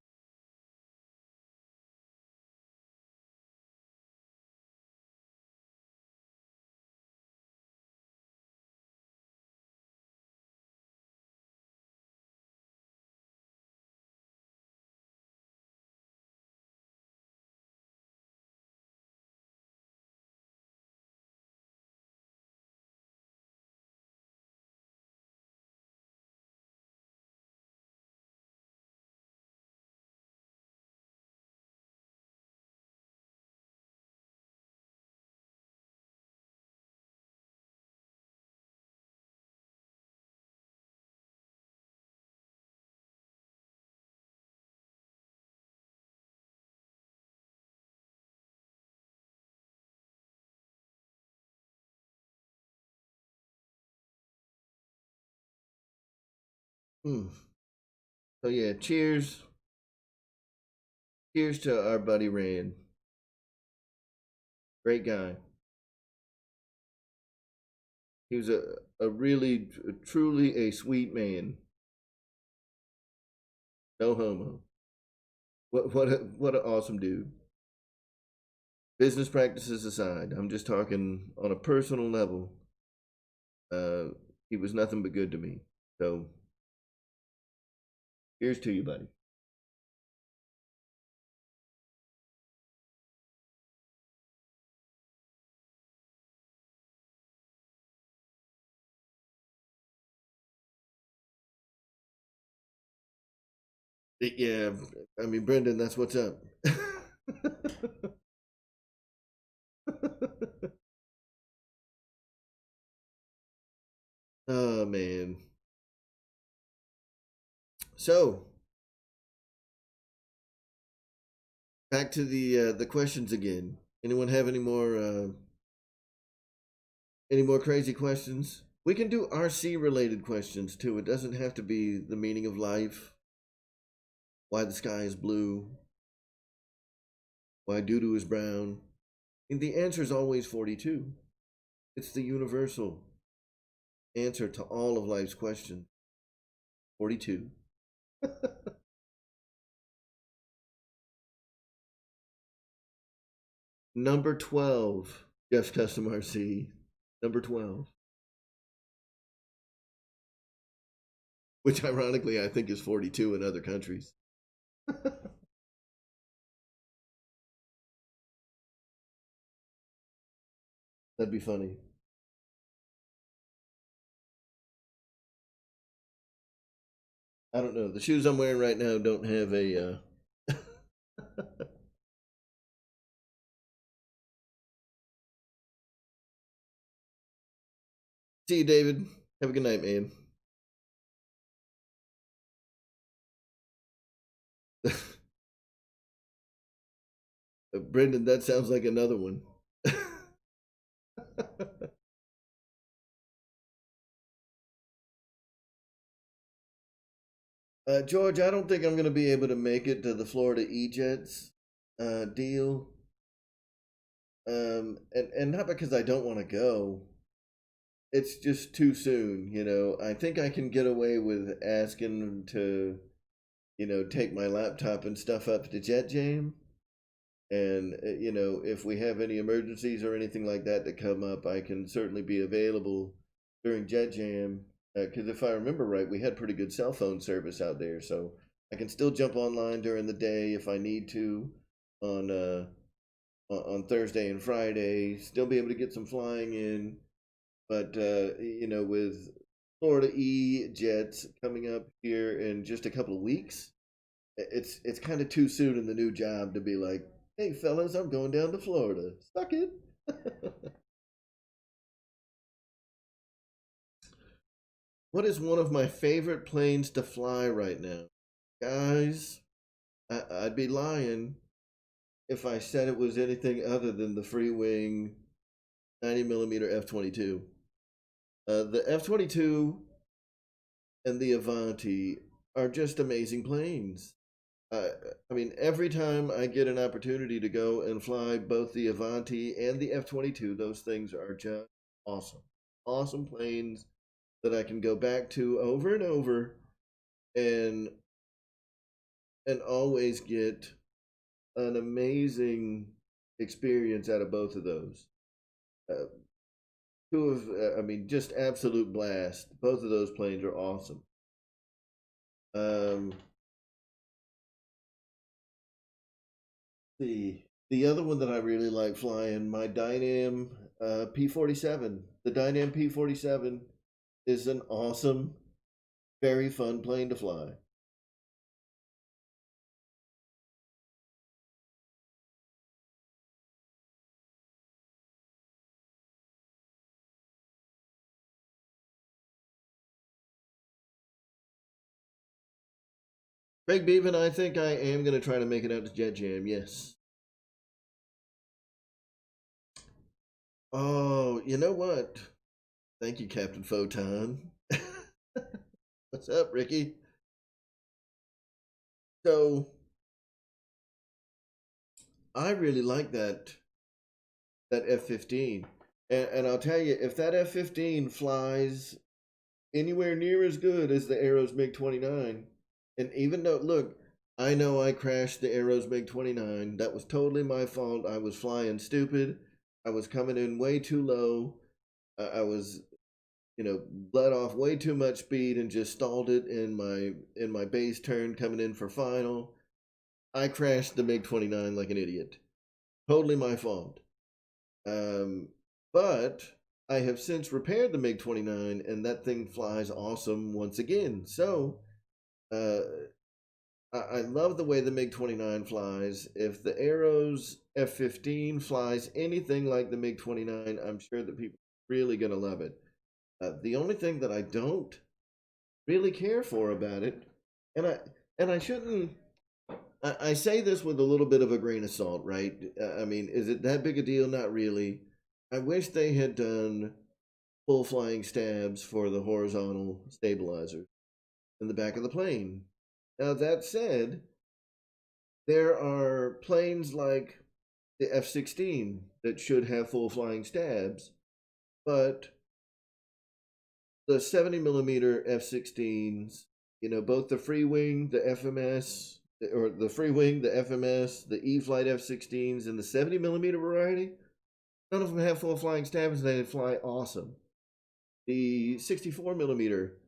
Hmm. So yeah, cheers to our buddy Rand. Great guy. He was a really, truly a sweet man. No homo. What an awesome dude. business practices aside, I'm just talking on a personal level. He was nothing but good to me. So here's to you, buddy. Yeah, I mean, Brendan, that's what's up. Oh man. So back to the questions again. Anyone have any more crazy questions? We can do RC related questions too. It doesn't have to be the meaning of life, why the sky is blue, why doo doo is brown. And the answer is always 42. It's the universal answer to all of life's questions. 42. Number 12, Jeff's Custom RC. Number 12. Which ironically I think is 42 in other countries. That'd be funny. I don't know. The shoes I'm wearing right now don't have a. See you, David. Have a good night, man. Brendan, that sounds like another one. George, I don't think I'm going to be able to make it to the Florida E-Jets deal. And not because I don't want to go. It's just too soon, you know. I think I can get away with asking to, you know, take my laptop and stuff up to Jet Jam. And, you know, if we have any emergencies or anything like that that come up, I can certainly be available during Jet Jam. Because if I remember right, we had pretty good cell phone service out there. So I can still jump online during the day if I need to on Thursday and Friday, still be able to get some flying in. But, you know, with Florida E Jets coming up here in just a couple of weeks, it's kind of too soon in the new job to be like, hey fellas, I'm going down to Florida. Suck it. What is one of my favorite planes to fly right now? Guys, I'd be lying if I said it was anything other than the free wing 90mm F-22. The F-22 and the Avanti are just amazing planes. I mean, every time I get an opportunity to go and fly both the Avanti and the F-22, those things are just awesome. Awesome planes that I can go back to over and over and always get an amazing experience out of both of those. Uh, two of, I mean, just absolute blast. Both of those planes are awesome. Um, the other one that I really like flying, my Dynam P-47. The Dynam P-47 is an awesome, very fun plane to fly. Craig Beaven, I think I am going to try to make it out to Jet Jam, yes. Oh, you know what? Thank you, Captain Photon. What's up, Ricky? So, I really like that F-15. And I'll tell you, if that F-15 flies anywhere near as good as the Aeros MiG-29, and even though, look, I know I crashed the Aeros MiG-29. That was totally my fault. I was flying stupid. I was coming in way too low. I was, let off way too much speed and just stalled it in my base turn coming in for final. I crashed the MiG-29 like an idiot. Totally my fault. Um, but I have since repaired the MiG-29, and that thing flies awesome once again. So uh, I love the way the MiG-29 flies. If the Aeros F-15 flies anything like the MiG-29, I'm sure that people are really going to love it. The only thing that I don't really care for about it, and I shouldn't. I say this with a little bit of a grain of salt, right? I mean, is it that big a deal? Not really. I wish they had done full flying stabs for the horizontal stabilizer in the back of the plane. Now, that said, there are planes like the F-16 that should have full flying stabs, but the 70 millimeter F-16s, both the free wing, the FMS, or the free wing, the FMS, the E-Flight F-16s, and the 70 millimeter variety, none of them have full flying stabs and they fly awesome. The 64 millimeter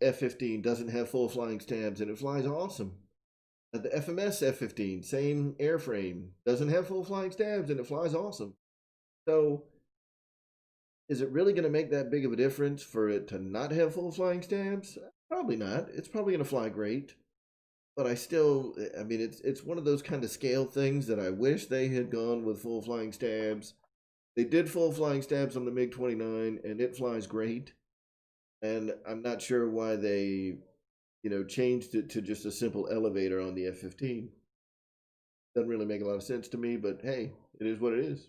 F-15 doesn't have full flying stabs and it flies awesome. The FMS F-15, same airframe, doesn't have full flying stabs and it flies awesome. So, is it really going to make that big of a difference for it to not have full flying stabs? Probably not. It's probably going to fly great. But I mean, it's one of those kind of scale things that I wish they had gone with full flying stabs. They did full flying stabs on the MiG-29 and it flies great. And I'm not sure why they, changed it to just a simple elevator on the F-15. Doesn't really make a lot of sense to me, but hey, it is what it is.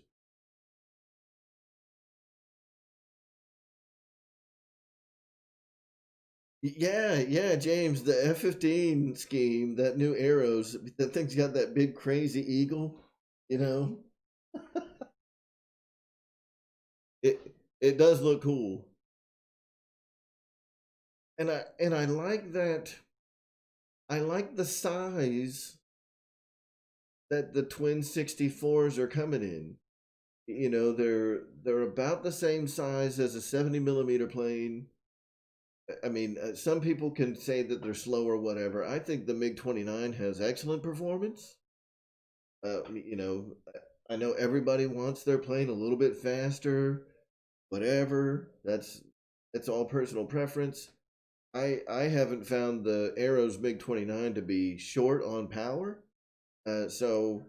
Yeah, yeah, James, the F-15 scheme, that new arrows, that thing's got that big crazy eagle, you know. It does look cool. And I like that. I like the size that the twin 64s are coming in. They're about the same size as a 70 millimeter plane. I mean, some people can say that they're slow or whatever. I think the MiG-29 has excellent performance. You know, I know everybody wants their plane a little bit faster, whatever. That's all personal preference. I haven't found the Aero's MiG-29 to be short on power. So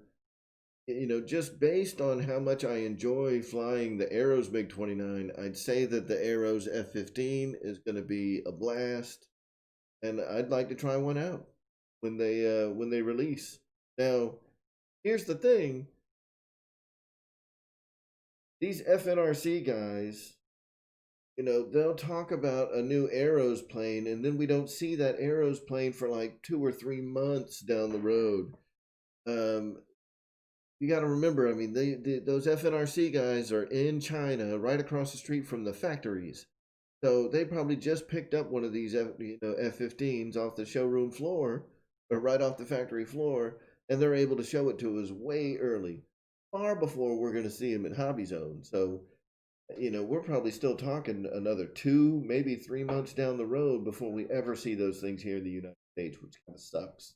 just based on how much I enjoy flying the Aero's MiG-29, I'd say that the Aero's F-15 is going to be a blast, and I'd like to try one out when they release. Now, here's the thing: these FNRC guys, they'll talk about a new Aeros plane, and then we don't see that Aeros plane for like 2 or 3 months down the road. Um, you got to remember, I mean, those FNRC guys are in China, right across the street from the factories. So they probably just picked up one of these F-15s off the showroom floor, or right off the factory floor, and they're able to show it to us way early, far before we're going to see them at Hobby Zone. So we're probably still talking another 2, maybe 3 months down the road before we ever see those things here in the United States, which kind of sucks.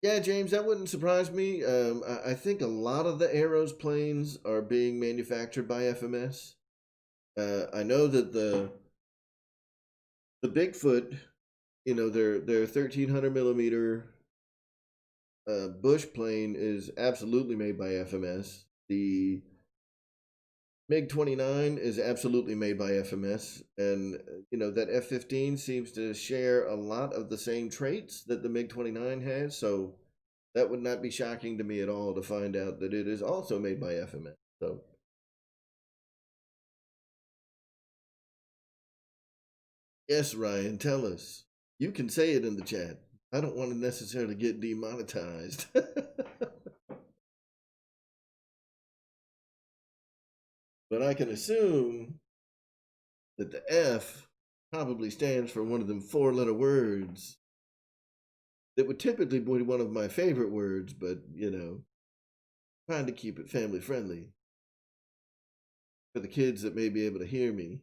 Yeah, James, that wouldn't surprise me. I think a lot of the Arrows planes are being manufactured by FMS. I know that the Bigfoot, their 1300 millimeter Bush plane is absolutely made by FMS. The MiG-29 is absolutely made by FMS, and that F-15 seems to share a lot of the same traits that the MiG-29 has. So that would not be shocking to me at all to find out that it is also made by FMS. So yes, Ryan, tell us. You can say it in the chat. I don't want to necessarily get demonetized. but I can assume that the F probably stands for one of them 4-letter words that would typically be one of my favorite words, but trying to keep it family friendly for the kids that may be able to hear me.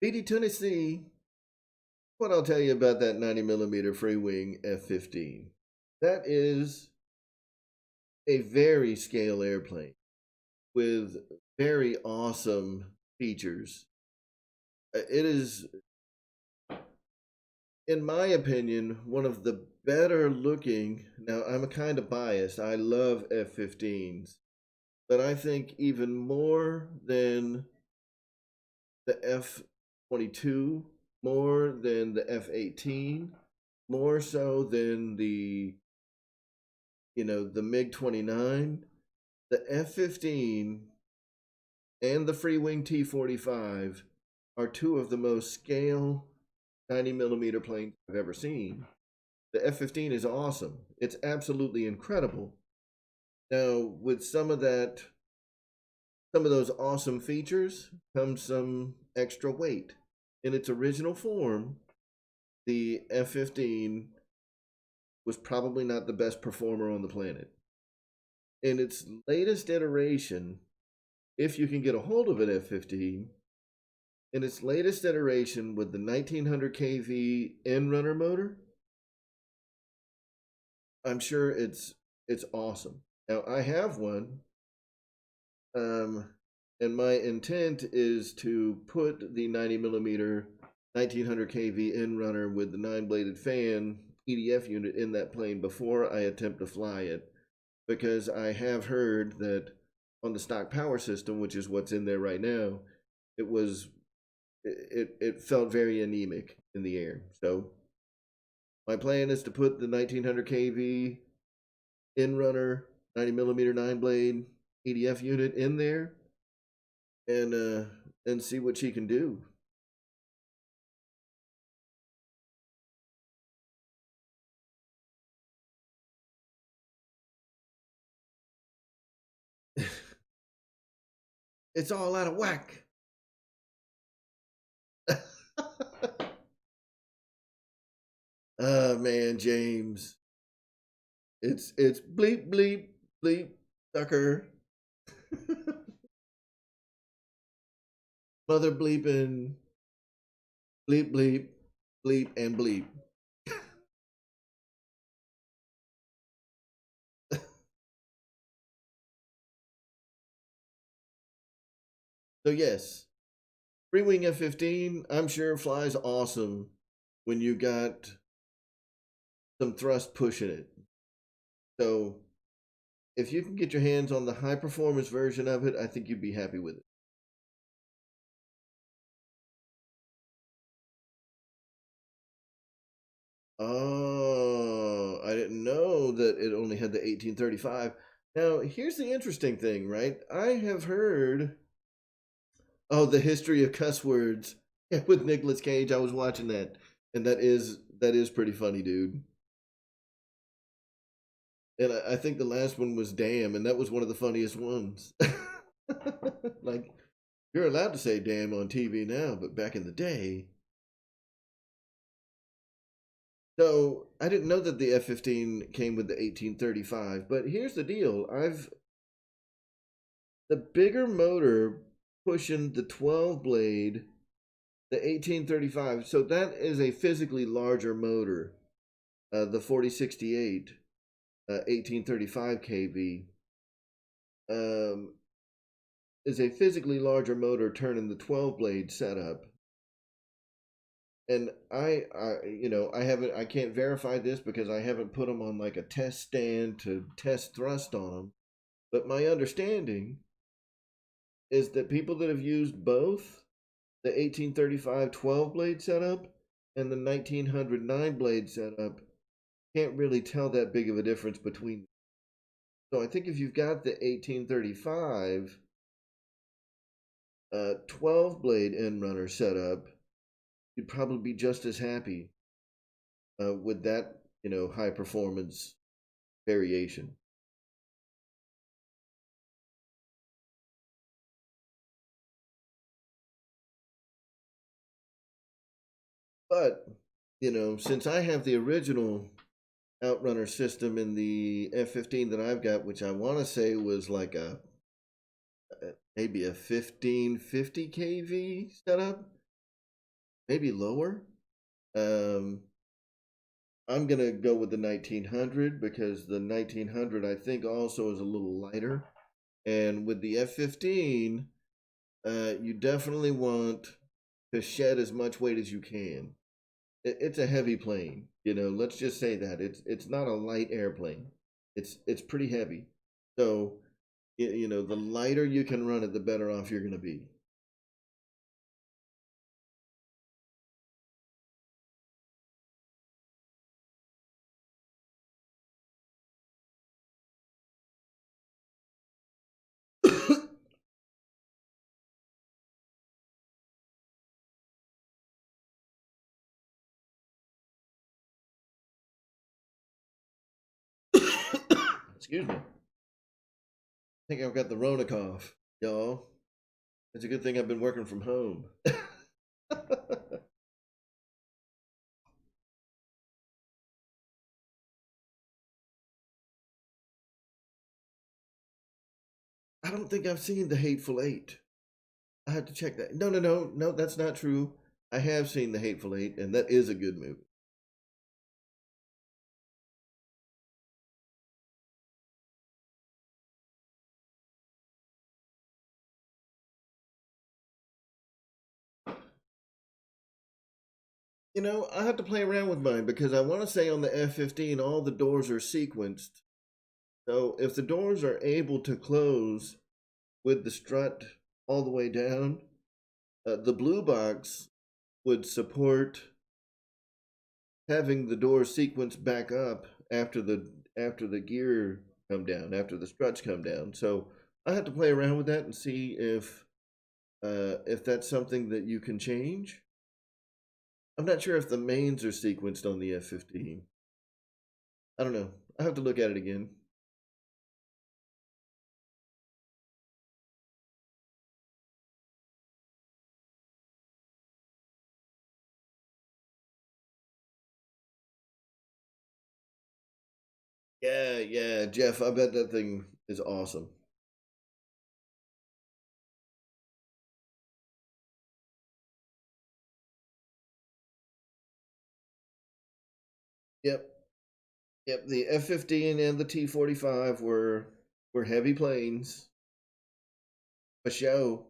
BD Tennessee, what I'll tell you about that 90mm free wing F-15. That is a very scale airplane with very awesome features. It is, in my opinion, one of the better looking. Now, I'm a kind of biased. I love F-15s, but I think even more than the F-22, more than the F-18, more so than the MiG-29, the F-15 and the Free Wing T-45 are two of the most scale 90mm planes I've ever seen. The F-15 is awesome. It's absolutely incredible. Now, with some of those awesome features comes some extra weight. In its original form, the F-15 was probably not the best performer on the planet. In its latest iteration, if you can get a hold of an F-15, in its latest iteration with the 1900 kV end-runner motor, I'm sure it's awesome. Now, I have one, and my intent is to put the 90mm 1900 kV end-runner with the 9-bladed fan EDF unit in that plane before I attempt to fly it, because I have heard that on the stock power system, which is what's in there right now, it felt very anemic in the air. So my plan is to put the 1900 kV in-runner 90mm 9-blade EDF unit in there and see what she can do. It's all out of whack. Oh man, James. It's bleep bleep bleep sucker. Mother bleeping bleep bleep bleep and bleep. So yes, Free Wing F-15, I'm sure flies awesome when you got some thrust pushing it. So if you can get your hands on the high performance version of it, I think you'd be happy with it. Oh, I didn't know that it only had the 1835. Now, here's the interesting thing, right? I have heard, oh, the history of cuss words with Nicolas Cage. I was watching that, and that is pretty funny, dude. And I think the last one was damn, and that was one of the funniest ones. Like, you're allowed to say damn on TV now, but back in the day. So I didn't know that the F-15 came with the 1835, but here's the deal. The bigger motor pushing the 12 blade, the 1835. So that is a physically larger motor. The 4068, 1835 kV, is a physically larger motor turning the 12 blade setup. And I can't verify this because I haven't put them on like a test stand to test thrust on them. But my understanding is that people that have used both the 1835 12 blade setup and the 1900 9 blade setup can't really tell that big of a difference between them. So I think if you've got the 1835 12 blade end runner setup, you'd probably be just as happy. with that, high performance variation. But, since I have the original Outrunner system in the F15 that I've got, which I want to say was like maybe a 1550 kV setup, maybe lower. I'm gonna go with the 1900 because the 1900 I think also is a little lighter, and with the F15, you definitely want to shed as much weight as you can. It's a heavy plane, Let's just say that it's not a light airplane. It's pretty heavy, so the lighter you can run it, the better off you're gonna be. Excuse me. I think I've got the Rona cough, y'all. It's a good thing I've been working from home. I don't think I've seen The Hateful Eight. I have to check that. No, that's not true. I have seen The Hateful Eight, and that is a good movie. I have to play around with mine because I want to say on the F15, all the doors are sequenced. So if the doors are able to close with the strut all the way down, the blue box would support having the door sequence back up after the gear come down, after the struts come down. So I have to play around with that and see if that's something that you can change. I'm not sure if the mains are sequenced on the F15. I don't know. I have to look at it again. Yeah, Jeff. I bet that thing is awesome. Yep, yep. The F15 and the T45 were heavy planes for show,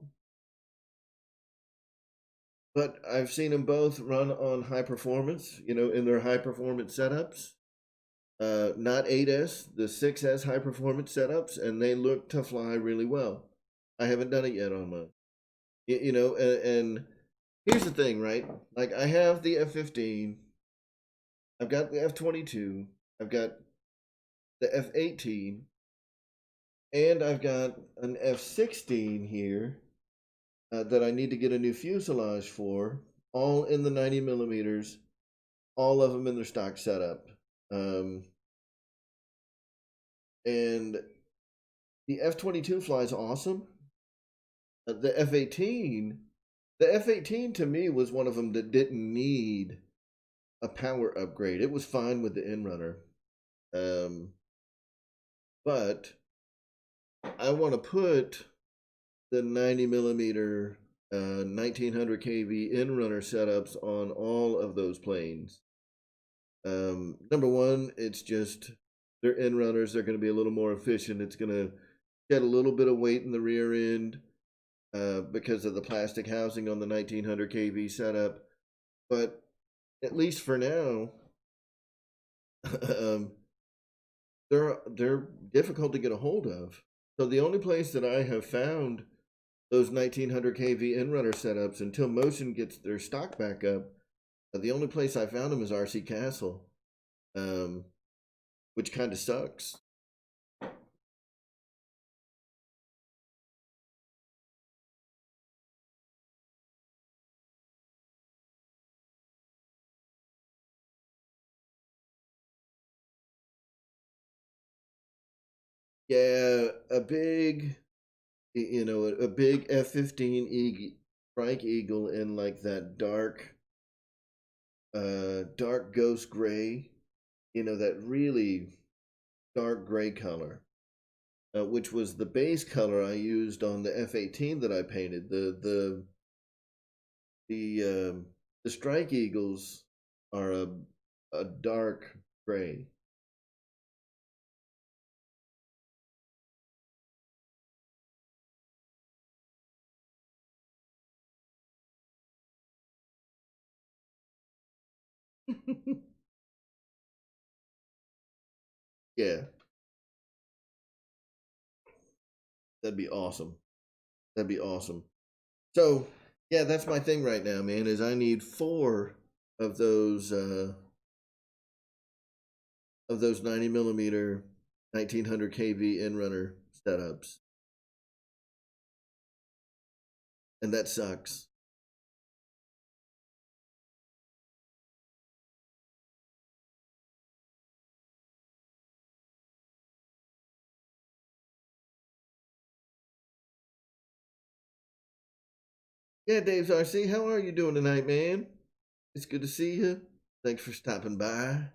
but I've seen them both run on high performance. In their high performance setups. Not 8S, the 6S high performance setups, and they look to fly really well. I haven't done it yet on mine. And here's the thing, right? Like I have the F15, I've got the F22, I've got the F18, and I've got an F16 here that I need to get a new fuselage for, all in the 90 millimeters, all of them in their stock setup. And the F22 flies awesome. The F18, the F18 to me was one of them that didn't need a power upgrade. It was fine with the Inrunner. But I want to put the 90 millimeter 1900 kV Inrunner setups on all of those planes. Number one, it's just they're Inrunners. They're going to be a little more efficient. It's going to get a little bit of weight in the rear end because of the plastic housing on the 1900 kV setup. But at least for now, um, they're difficult to get a hold of. So the only place that I have found those 1900 kV Inrunner setups until Motion gets their stock back up, the only place I found them is RC Castle, which kind of sucks. Yeah, a big, a big F-15 Strike Eagle in like that dark ghost gray, that really dark gray color, which was the base color I used on the F-18 that I painted. The Strike Eagles are a dark gray. Yeah, that'd be awesome. That'd be awesome. So, yeah, that's my thing right now, man, is I need four of those 90 millimeter 1900 kV in runner setups. And that sucks. Yeah, Dave RC, how are you doing tonight, man? It's good to see you. Thanks for stopping by.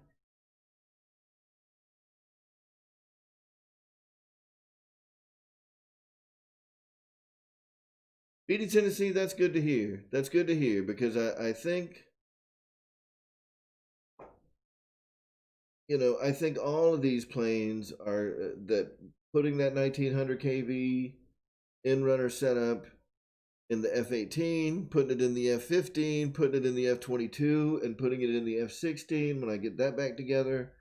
Beatty, Tennessee, that's good to hear. That's good to hear because I think, I think all of these planes are that putting that 1900 kV in runner setup in the F-18, putting it in the F-15, putting it in the F-22, and putting it in the F-16. When I get that back together,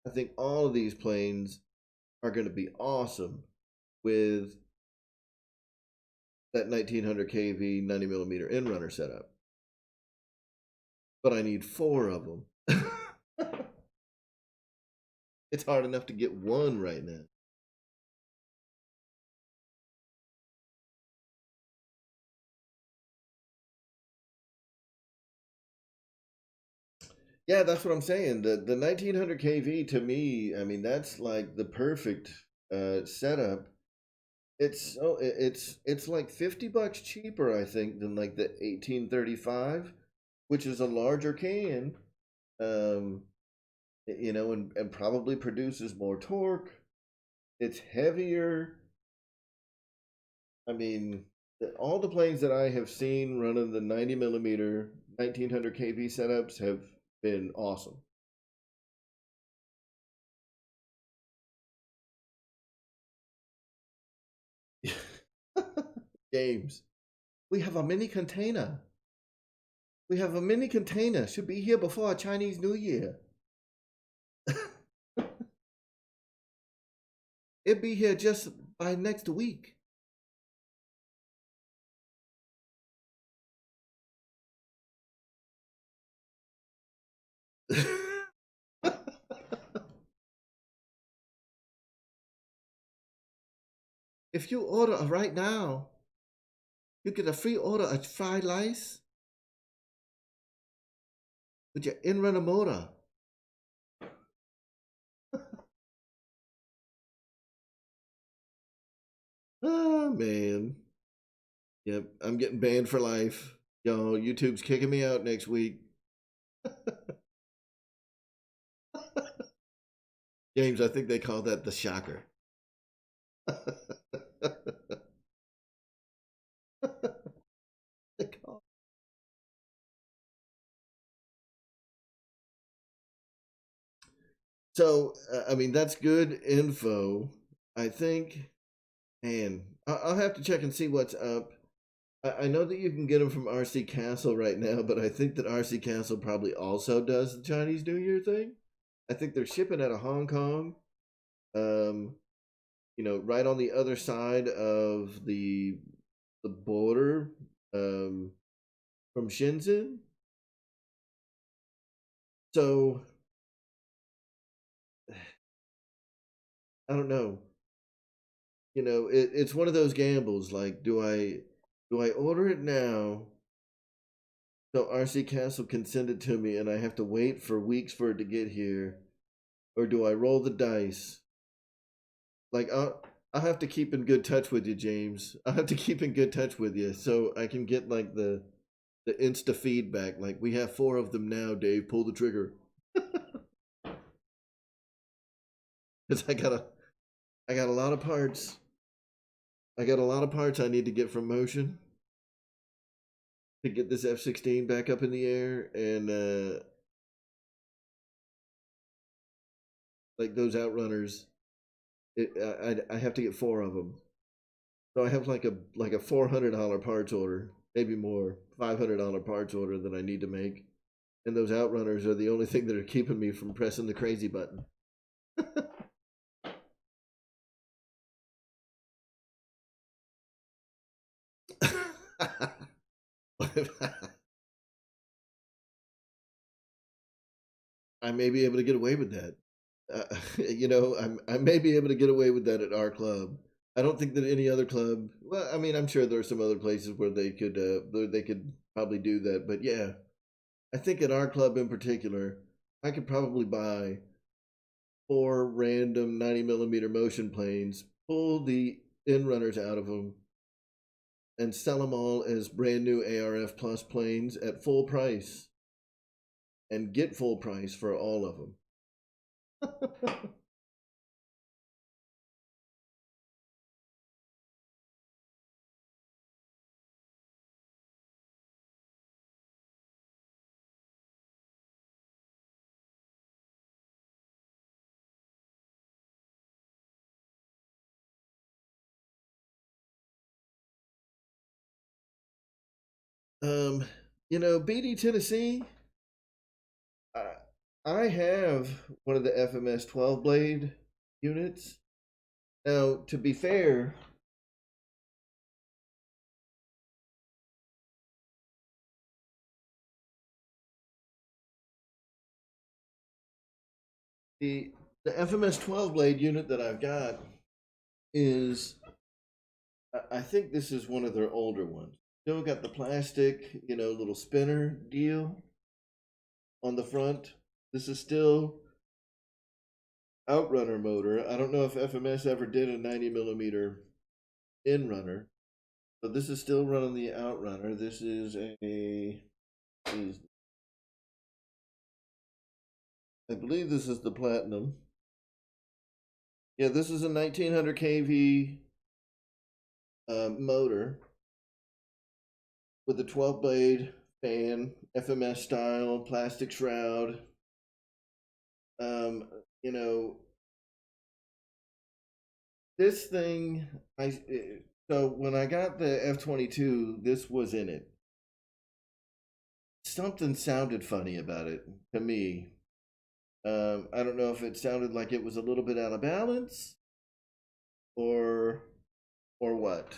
I think all of these planes are going to be awesome with that 1900 kV 90 millimeter in runner setup. But I need four of them. It's hard enough to get one right now. Yeah, that's what I'm saying. The 1900 kV to me, I mean, that's like the perfect setup. It's like $50 cheaper, I think, than like the 1835, which is a larger can, um, and probably produces more torque. It's heavier. I mean, all the planes that I have seen running the 90 millimeter 1900 kV setups have been awesome. James, we have a mini container. We have a mini container. Should be here before Chinese New Year. It'll be here just by next week. If you order right now, you get a free order of fried rice with your in-runner motor. Oh man. Yep, I'm getting banned for life. Yo, YouTube's kicking me out next week. James, I think they call that the shocker. So, I mean, that's good info. I think, man, I'll have to check and see what's up. I know that you can get them from RC Castle right now, but I think that RC Castle probably also does the Chinese New Year thing. I think they're shipping out of Hong Kong, um, right on the other side of the border, from Shenzhen. So I don't know. It's one of those gambles. Like, do I order it now so RC Castle can send it to me, and I have to wait for weeks for it to get here, or do I roll the dice Like I'll have to keep in good touch with you, James. I'll have to keep in good touch with you so I can get like the insta feedback. Like we have 4 of them now, Dave. Pull the trigger. Because I got a lot of parts. I got a lot of parts I need to get from Motion to get this F-16 back up in the air, and like those outrunners, I have to get 4 of them. So I have like a $400 parts order, maybe more, $500 parts order that I need to make, and those outrunners are the only thing that are keeping me from pressing the crazy button. I may be able to get away with that. I may be able to get away with that at our club. I don't think that any other club. Well, I mean, I'm sure there are some other places where they could probably do that. But yeah, I think at our club in particular, I could probably buy 4 random 90mm motion planes, pull the in runners out of them, and sell them all as brand new ARF Plus planes at full price, and get full price for all of them. Um, BD Tennessee, I, I have one of the FMS 12 blade units. Now, to be fair, the the FMS 12 blade unit that I've got is, I think this is one of their older ones. Still got the plastic, little spinner deal on the front. This is still outrunner motor. I don't know if FMS ever did a 90mm in runner, but this is still running the outrunner. This is I believe this is the platinum. Yeah, this is a 1900 kV motor with a 12 blade fan, FMS style, plastic shroud. Um, you know, this thing, so when I got the F-22, this was in it. Something sounded funny about it to me. I don't know if it sounded like it was a little bit out of balance or what.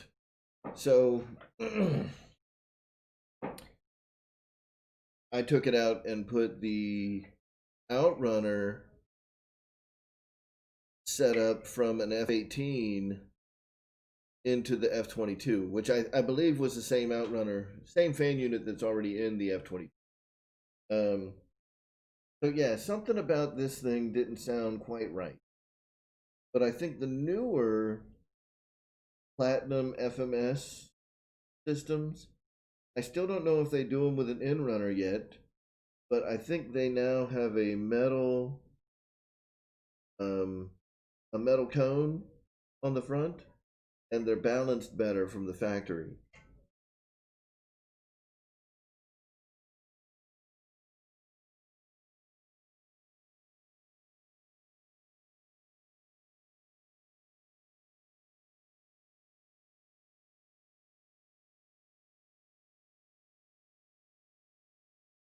So I took it out and put the outrunner setup from an F-18 into the F-22, which I believe was the same outrunner, same fan unit that's already in the F-22. So yeah, something about this thing didn't sound quite right. But I think the newer Platinum FMS systems, I still don't know if they do them with an in runner yet, but I think they now have um, a metal cone on the front, and they're balanced better from the factory.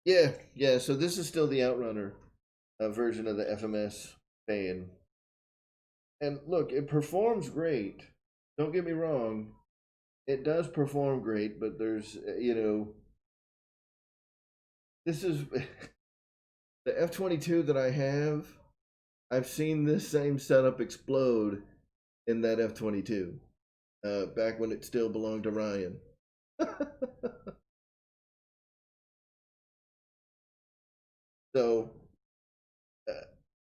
Yeah, yeah. So this is still the Outrunner version of the FMS fan, and look, it performs great. Don't get me wrong, it does perform great, but there's this is the F-22 that I have. I've seen this same setup explode in that F-22 back when it still belonged to Ryan. So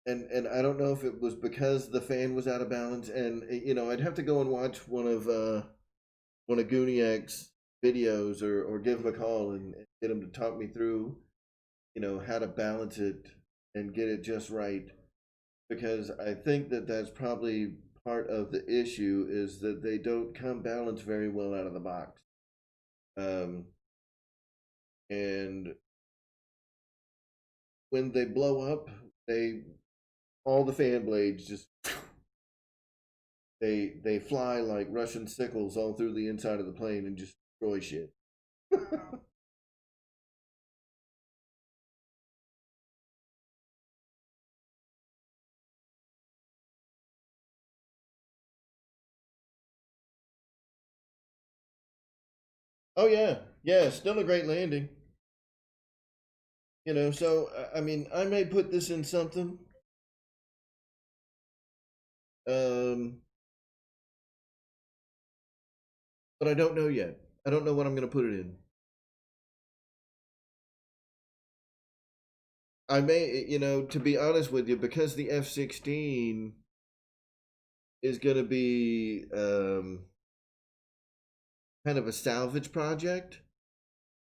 and I don't know if it was because the fan was out of balance, and you know, I'd have to go and watch one of Gooniac's videos, or give him a call and get him to talk me through, you know, how to balance it and get it just right, because I think that that's probably part of the issue, is that they don't come balanced very well out of the box. Um, and when they blow up, they all the fan blades just they fly like Russian sickles all through the inside of the plane and just destroy shit. Oh yeah, yeah, still a great landing. You know, so I mean, I may put this in something. Um, but I don't know yet. I don't know what I'm going to put it in. I may, you know, to be honest with you, because the F-16 is going to be kind of a salvage project.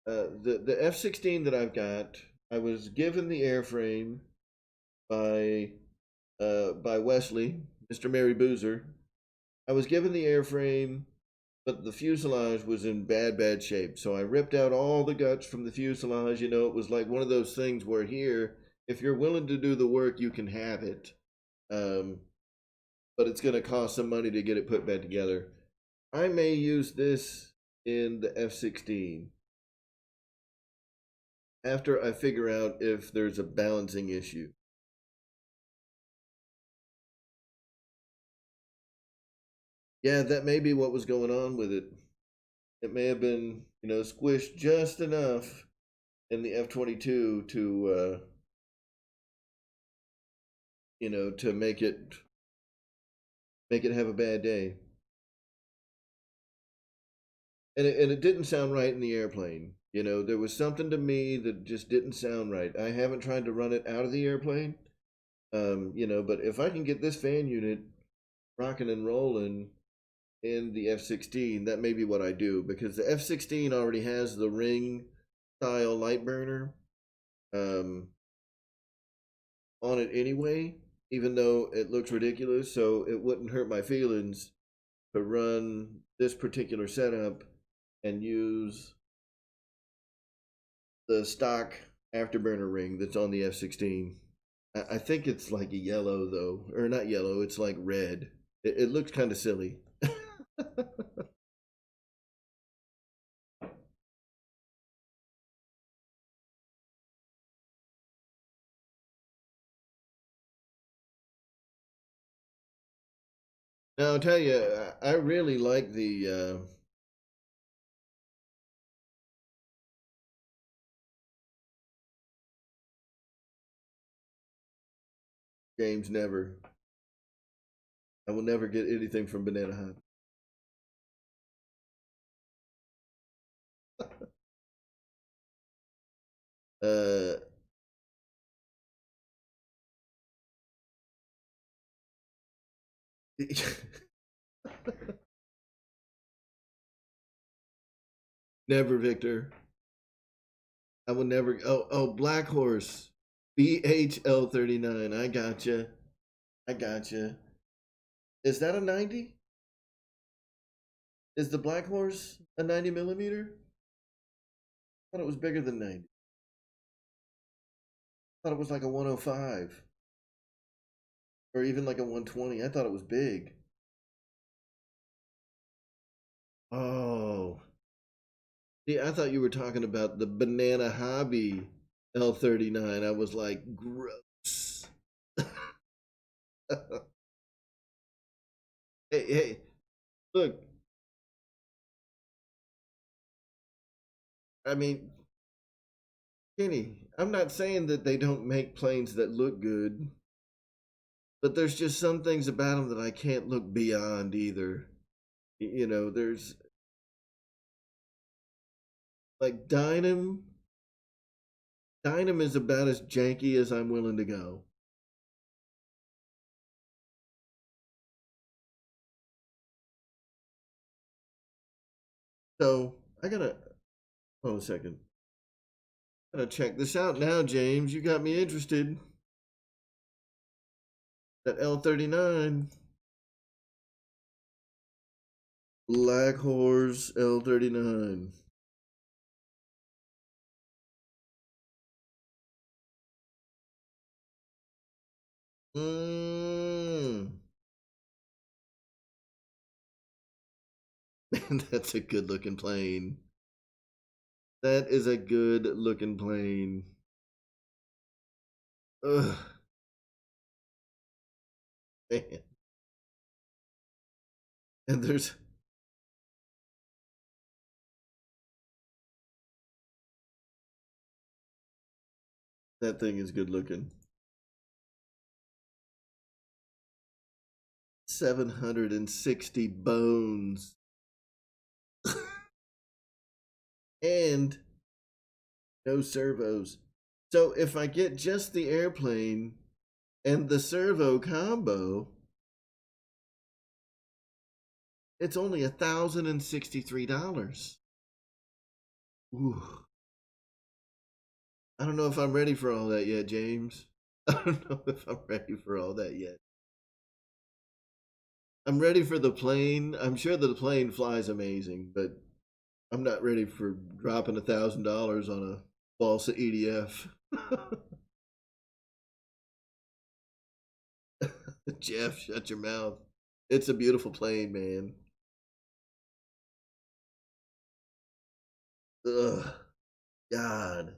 The F-16 that I've got, I was given the airframe by by Wesley, Mr. Mary Boozer. I was given the airframe, but the fuselage was in bad shape. So I ripped out all the guts from the fuselage. You know, it was like one of those things where here, if you're willing to do the work, you can have it. Um, but it's going to cost some money to get it put back together. I may use this in the F-16 after I figure out if there's a balancing issue. Yeah, that may be what was going on with it. It may have been, you know, squished just enough in the F-22 to, you know, to make it have a bad day. And it didn't sound right in the airplane. You know, there was something to me that just didn't sound right. I haven't tried to run it out of the airplane, you know, but if I can get this fan unit rocking and rolling in the F-16, that may be what I do, because the F-16 already has the ring style light burner um, on it anyway, even though it looks ridiculous. So it wouldn't hurt my feelings to run this particular setup and use the stock afterburner ring that's on the F-16. I think it's like a yellow though, or not yellow. It's like red. It looks kind of silly. Now I'll tell you, I really like the James Never. I will never get anything from Banana Hut. uh, never, Victor. I will never. Oh, Black Horse, BHL39. I gotcha. I gotcha. Is that a 90? Is the Black Horse a 90 millimeter? I thought it was bigger than 90. I thought it was like a 105 or even like a 120. I thought it was big. Oh, see, I thought you were talking about the Banana Hobby L39. I was like, gross. Hey, look, I mean, Kenny, I'm not saying that they don't make planes that look good, but there's just some things about them that I can't look beyond either. You know, there's like Dynam. Dynam is about as janky as I'm willing to go. So I gotta hold a second. Gotta check this out now, James. You got me interested. That L39. Black Horse L39. Mmm. That's a good looking plane. That is a good looking plane. Ugh. Man. And there's that thing is good looking. 760 bones. And no servos. So if I get just the airplane and the servo combo, it's only $1,063. Ooh. I don't know if I'm ready for all that yet, James. I don't know if I'm ready for all that yet. I'm ready for the plane. I'm sure that the plane flies amazing, but I'm not ready for dropping $1,000 on a balsa EDF. Jeff, shut your mouth. It's a beautiful plane, man. Ugh, God.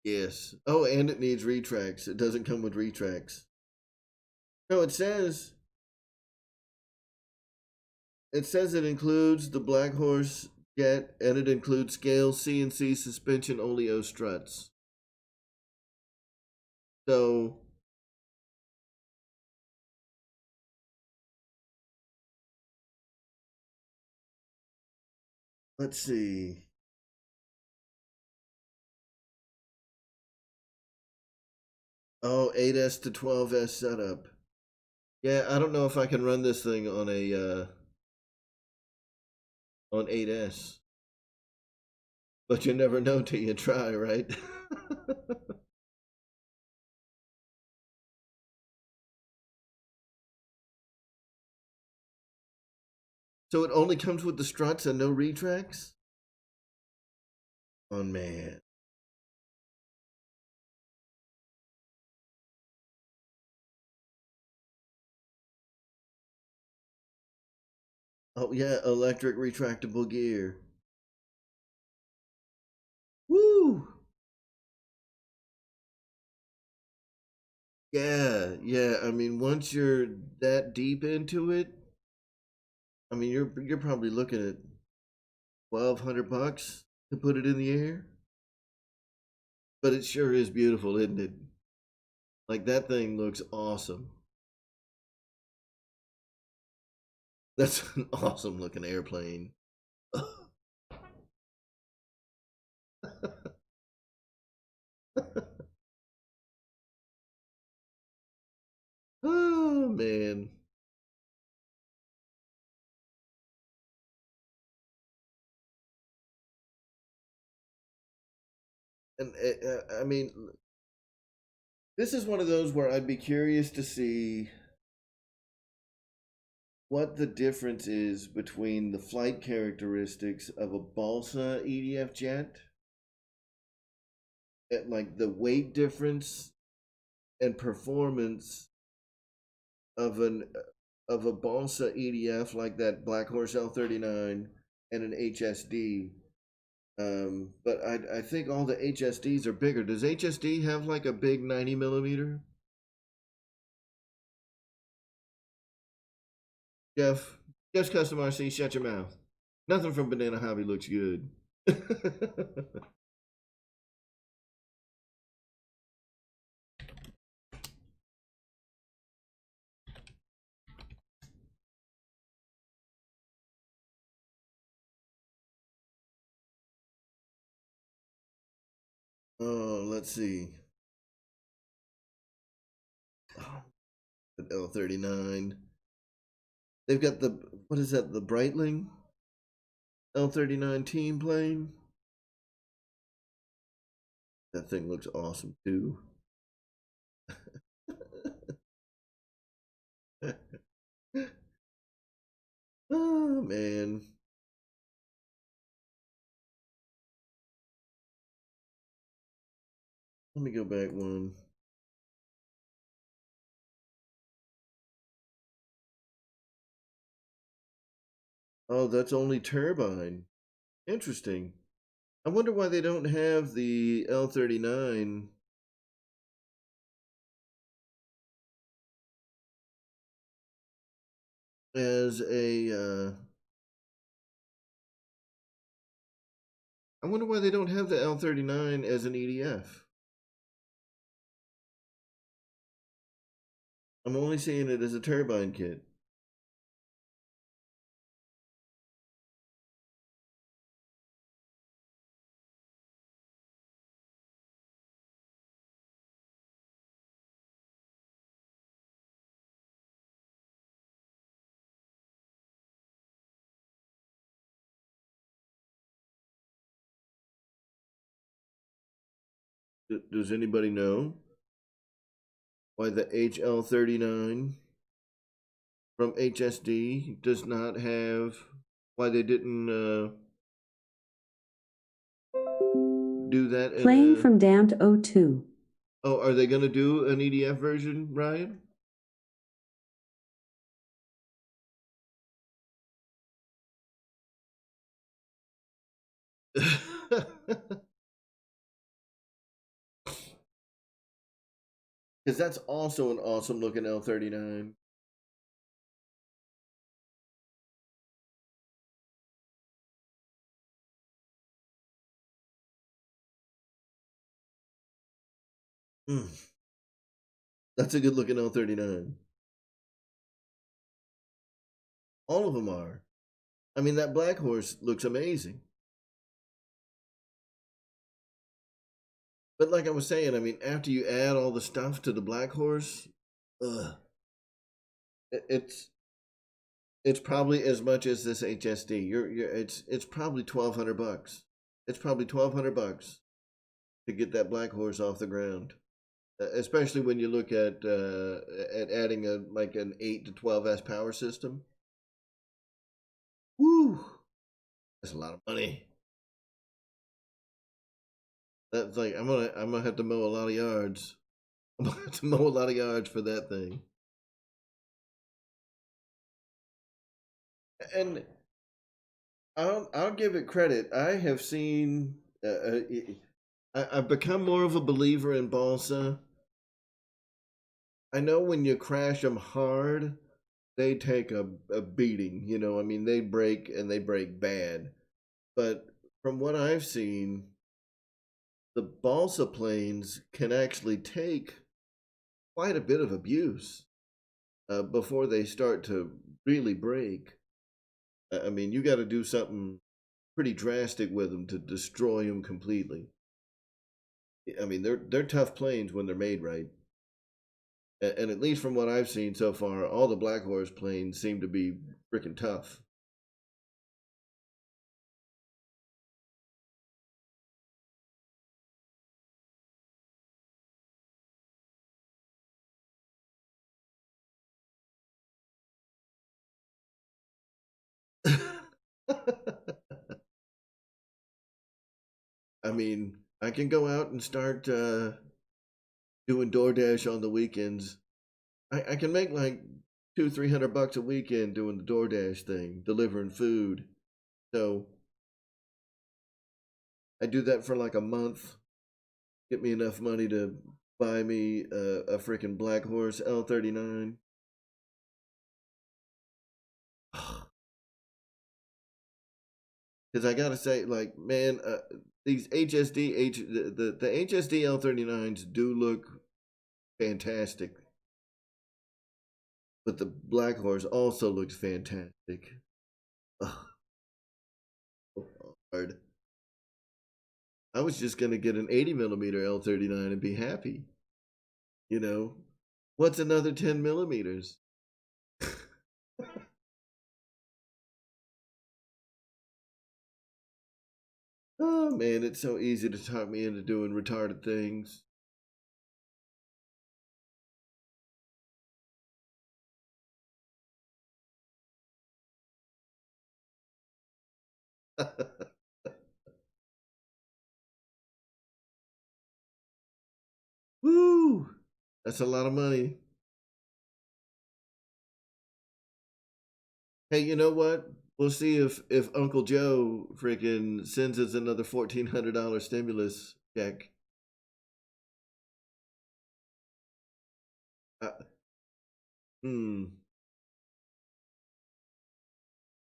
Yes. Oh, and it needs retracts. It doesn't come with retracts. No, it says it includes the Black Horse jet and it includes scale CNC suspension oleo struts. So let's see. Oh, 8S to 12S setup. Yeah, I don't know if I can run this thing on a on 8S. But you never know till you try, right? So it only comes with the struts and no retracts? Oh man. Oh yeah, electric retractable gear. Woo! Yeah, yeah. I mean, once you're that deep into it, I mean, you're probably looking at $1,200 to put it in the air. But it sure is beautiful, isn't it? Like that thing looks awesome. That's an awesome looking airplane. Oh man. And I mean, this is one of those where I'd be curious to see what the difference is between the flight characteristics of a balsa EDF jet, and like the weight difference and performance of an of a balsa EDF like that Black Horse L39 and an HSD. But I think all the HSDs are bigger. Does HSD have like a big 90 millimeter? Jeff, Jeff's Custom RC, shut your mouth. Nothing from Banana Hobby looks good. Oh, let's see. that L39. They've got the, what is that, the Breitling L39 team plane? That thing looks awesome too. Oh man. Let me go back one. Oh, that's only turbine. Interesting. I wonder why they don't have the L39 as a. I wonder why they don't have the L39 as an EDF. I'm only seeing it as a turbine kit. Does anybody know why the HL39 from HSD does not have, why they didn't do that in Playing from Dant02. Oh, are they going to do an EDF version, Ryan? Because that's also an awesome looking L39. Mm, that's a good looking L39. All of them are. I mean, that Black Horse looks amazing. But like I was saying, I mean, after you add all the stuff to the Black Horse, ugh, it's it's probably as much as this HSD. It's probably $1,200. It's probably $1,200 to get that Black Horse off the ground. Especially when you look at adding a like an 8 to 12S power system. Woo, that's a lot of money. That's like I'm gonna have to mow a lot of yards. I'm gonna have to mow a lot of yards for that thing. And I'll give it credit. I have seen. I've become more of a believer in balsa. I know when you crash them hard, they take a beating. You know, I mean, they break and they break bad. But from what I've seen, the balsa planes can actually take quite a bit of abuse before they start to really break. I mean, you got to do something pretty drastic with them to destroy them completely. I mean, they're tough planes when they're made right. And at least from what I've seen so far, all the Black Horse planes seem to be freaking tough. I mean, I can go out and start doing DoorDash on the weekends. I can make like 200-300 bucks a weekend doing the DoorDash thing, delivering food. So I do that for like a month, get me enough money to buy me a freaking Black Horse L39. Because I gotta say, like, man, these the HSD L39s do look fantastic, but the Black Horse also looks fantastic. Ugh, hard. I was just gonna get an 80 millimeter L39 and be happy, you know. What's another 10 millimeters? Oh man, it's so easy to talk me into doing retarded things. Woo! That's a lot of money. Hey, you know what? We'll see if Uncle Joe freaking sends us another $1,400 stimulus check. Uh, hmm.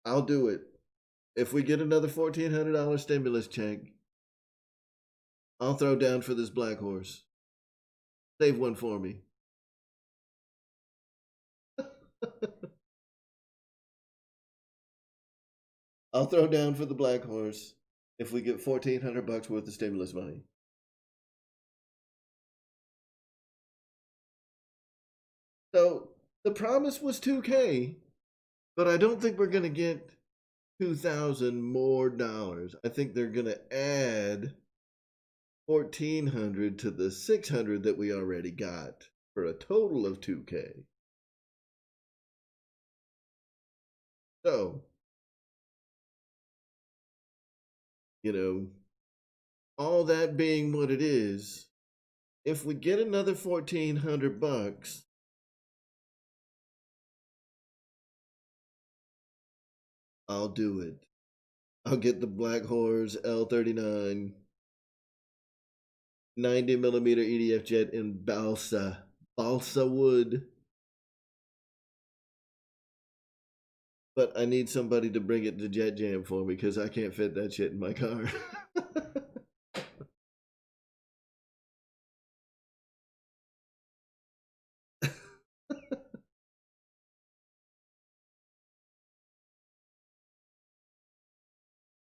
I'll do it. If we get another $1,400 stimulus check, I'll throw down for this black horse. Save one for me. I'll throw down for the black horse if we get $1,400 worth of stimulus money. So the promise was 2K, but I don't think we're gonna get 2,000 more dollars. I think they're gonna add 1,400 to the 600 that we already got for a total of 2K. So, you know, all that being what it is, if we get another 1,400 bucks, I'll do it. I'll get the Black Horse L39 90 millimeter EDF jet in balsa wood. But I need somebody to bring it to Jet Jam for me because I can't fit that shit in my car.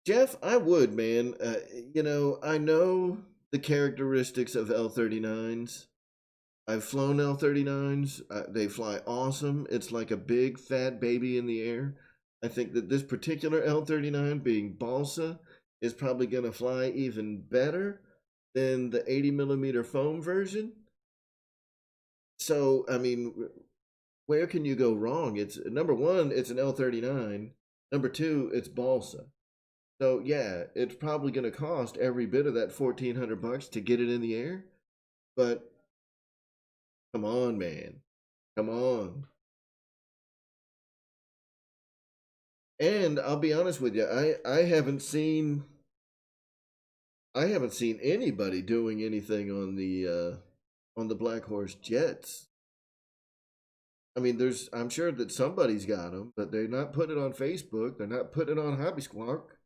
Jeff, I would, man. I know the characteristics of L39s. I've flown L39s. They fly awesome. It's like a big fat baby in the air. I think that this particular L39 being balsa is probably going to fly even better than the 80 millimeter foam version. So, I mean, where can you go wrong? It's number one, it's an L39. Number two, it's balsa. So yeah, it's probably going to cost every bit of that $1,400 to get it in the air. But come on, man, come on. And I'll be honest with you, I haven't seen anybody doing anything on the Black Horse jets. I mean, I'm sure that somebody's got them, but they're not putting it on Facebook. They're not putting it on Hobby Squawk.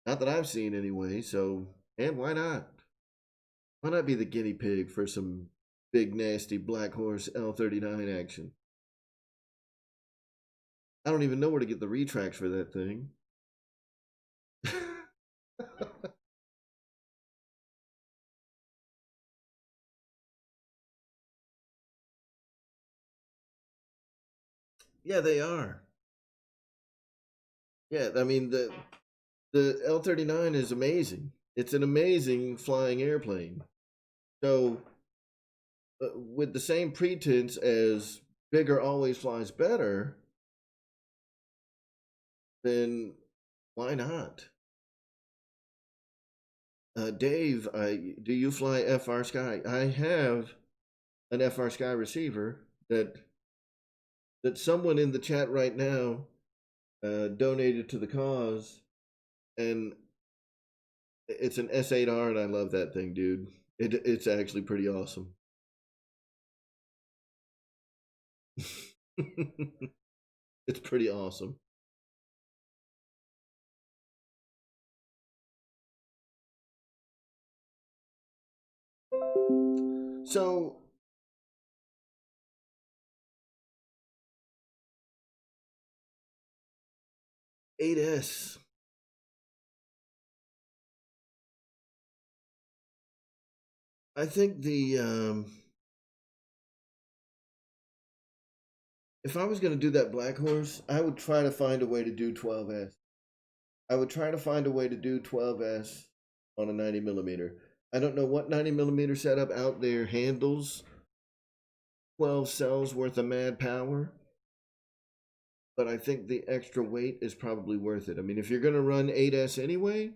Not that I've seen anyway. So, and why not? Why not be the guinea pig for some big nasty Black Horse L39 action? I don't even know where to get the retracts for that thing. Yeah, they are. Yeah, I mean the L39 is amazing. It's an amazing flying airplane. So, with the same pretense as bigger always flies better, then why not? Dave, do you fly FR Sky? I have an FR Sky receiver that someone in the chat right now donated to the cause, and it's an S8R, and I love that thing, dude. It's actually pretty awesome. It's pretty awesome. So, S. I think if I was going to do that Black Horse, I would try to find a way to do 12S. I would try to find a way to do 12S on a 90 millimeter. I don't know what 90 millimeter setup out there handles 12 cells worth of mad power, but I think the extra weight is probably worth it. I mean, if you're going to run 8S anyway,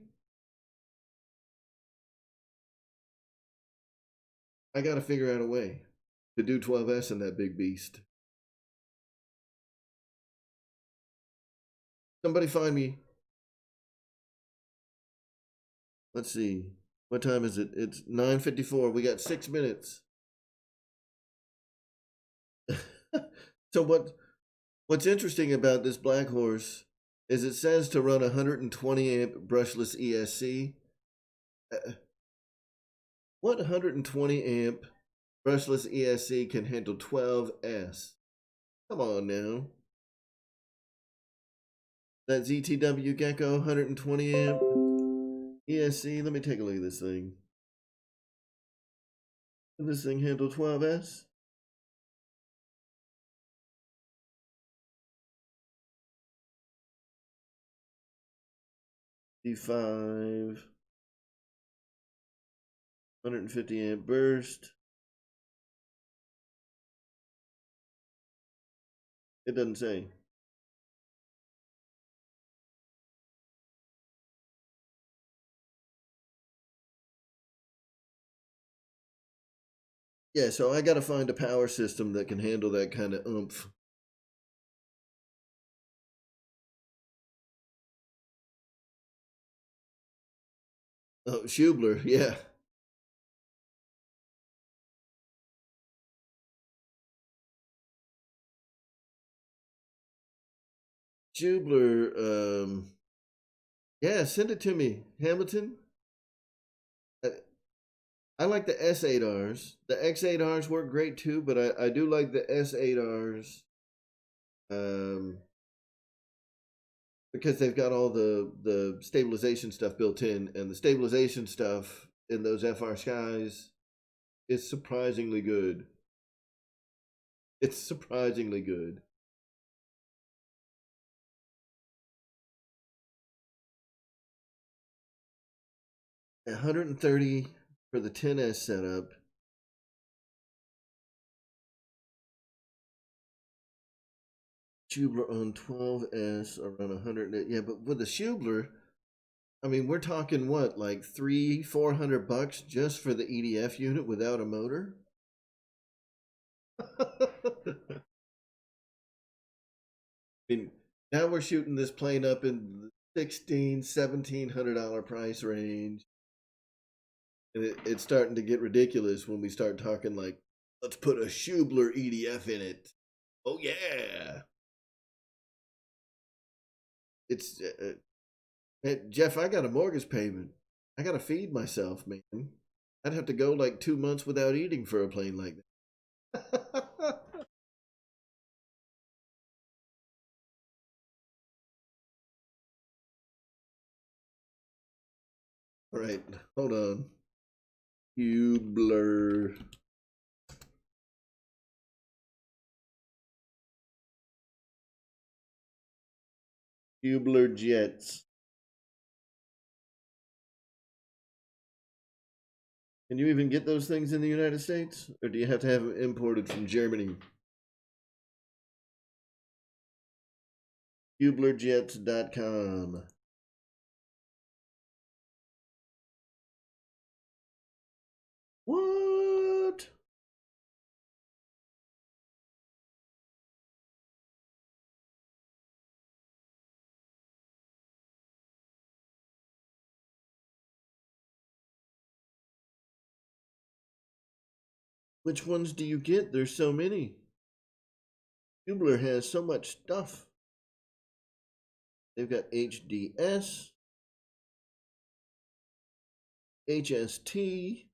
I got to figure out a way to do 12S in that big beast. Somebody find me. Let's see. What time is it? It's 9:54. We got 6 minutes. So what's interesting about this Black Horse is it says to run 120 amp brushless ESC. What 120 amp brushless ESC can handle 12S? Come on now. That ZTW Gecko 120 amp ESC. Let me take a look at this thing. Can this thing handle 12S? D5. 150 amp burst. It doesn't say. Yeah, so I got to find a power system that can handle that kind of oomph. Oh, Schubler, yeah. Schubler, yeah, send it to me, Hamilton. I like the S8Rs. The X8Rs work great too, but I do like the S8Rs because they've got all the stabilization stuff built in, and the stabilization stuff in those FR Skies is surprisingly good. It's surprisingly good. $130 for the 10S setup. Schubler on 12S around 100. Yeah, but with the Schubler, I mean, we're talking what, like $300-400 just for the EDF unit without a motor? I mean, now we're shooting this plane up in the $1,700-1,700 price range. And it's starting to get ridiculous when we start talking like, let's put a Schubler EDF in it. Oh, yeah. It's hey, Jeff, I got a mortgage payment. I got to feed myself, man. I'd have to go like 2 months without eating for a plane like that. All right, hold on. Hubler. Hubler jets. Can you even get those things in the United States? Or do you have to have them imported from Germany? HublerJets.com. What? Which ones do you get? There's so many. Hubler has so much stuff. They've got HDS, HST.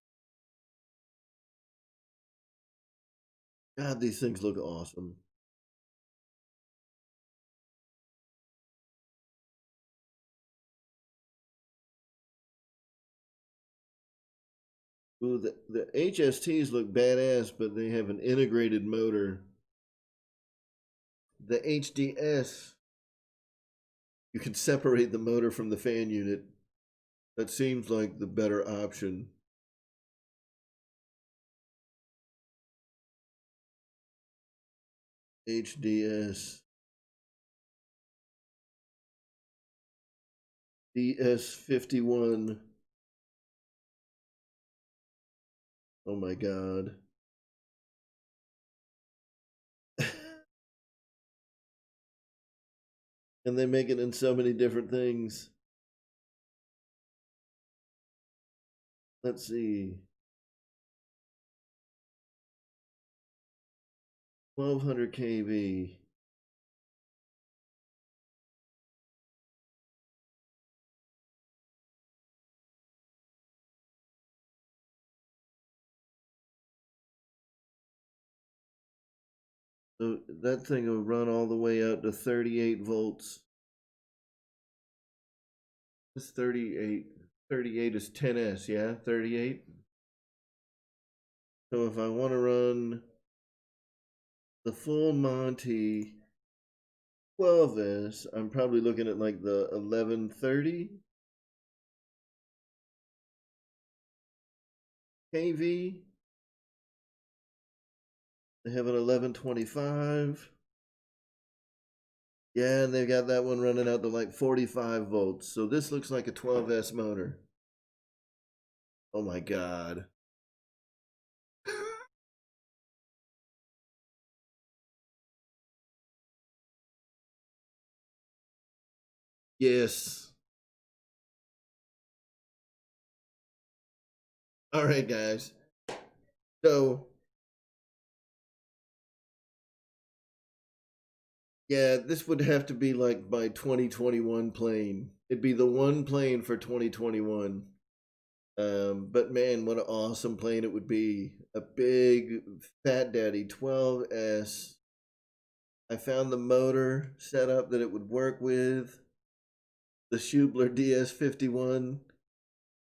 God, these things look awesome. Ooh, the HSTs look badass, but they have an integrated motor. the HDS, you can separate the motor from the fan unit. That seems like the better option. HDS. DS51. Oh my god. And they make it in so many different things. Let's see. 1200 kV. So that thing will run all the way out to 38 volts. It's 38. 38 is 10S, yeah? 38. So if I want to run the full Monty 12S, I'm probably looking at like the 1130 kV. They have an 1125. Yeah, and they've got that one running out to like 45 volts. So this looks like a 12S motor. Oh my god. Yes. All right, guys. So, yeah, this would have to be like my 2021 plane. It'd be the one plane for 2021. But man, what an awesome plane it would be. A big Fat Daddy 12S. I found the motor setup that it would work with. The Schubler DS51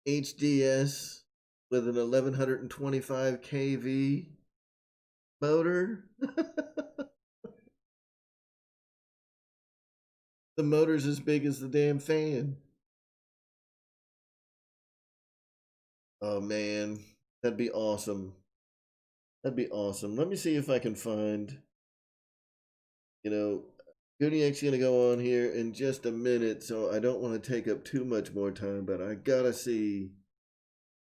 HDS with an 1125 kV motor. The motor's as big as the damn fan. Oh man, that'd be awesome. That'd be awesome. Let me see if I can find, you know, Gooniac's gonna go on here in just a minute, so I don't want to take up too much more time, but I gotta see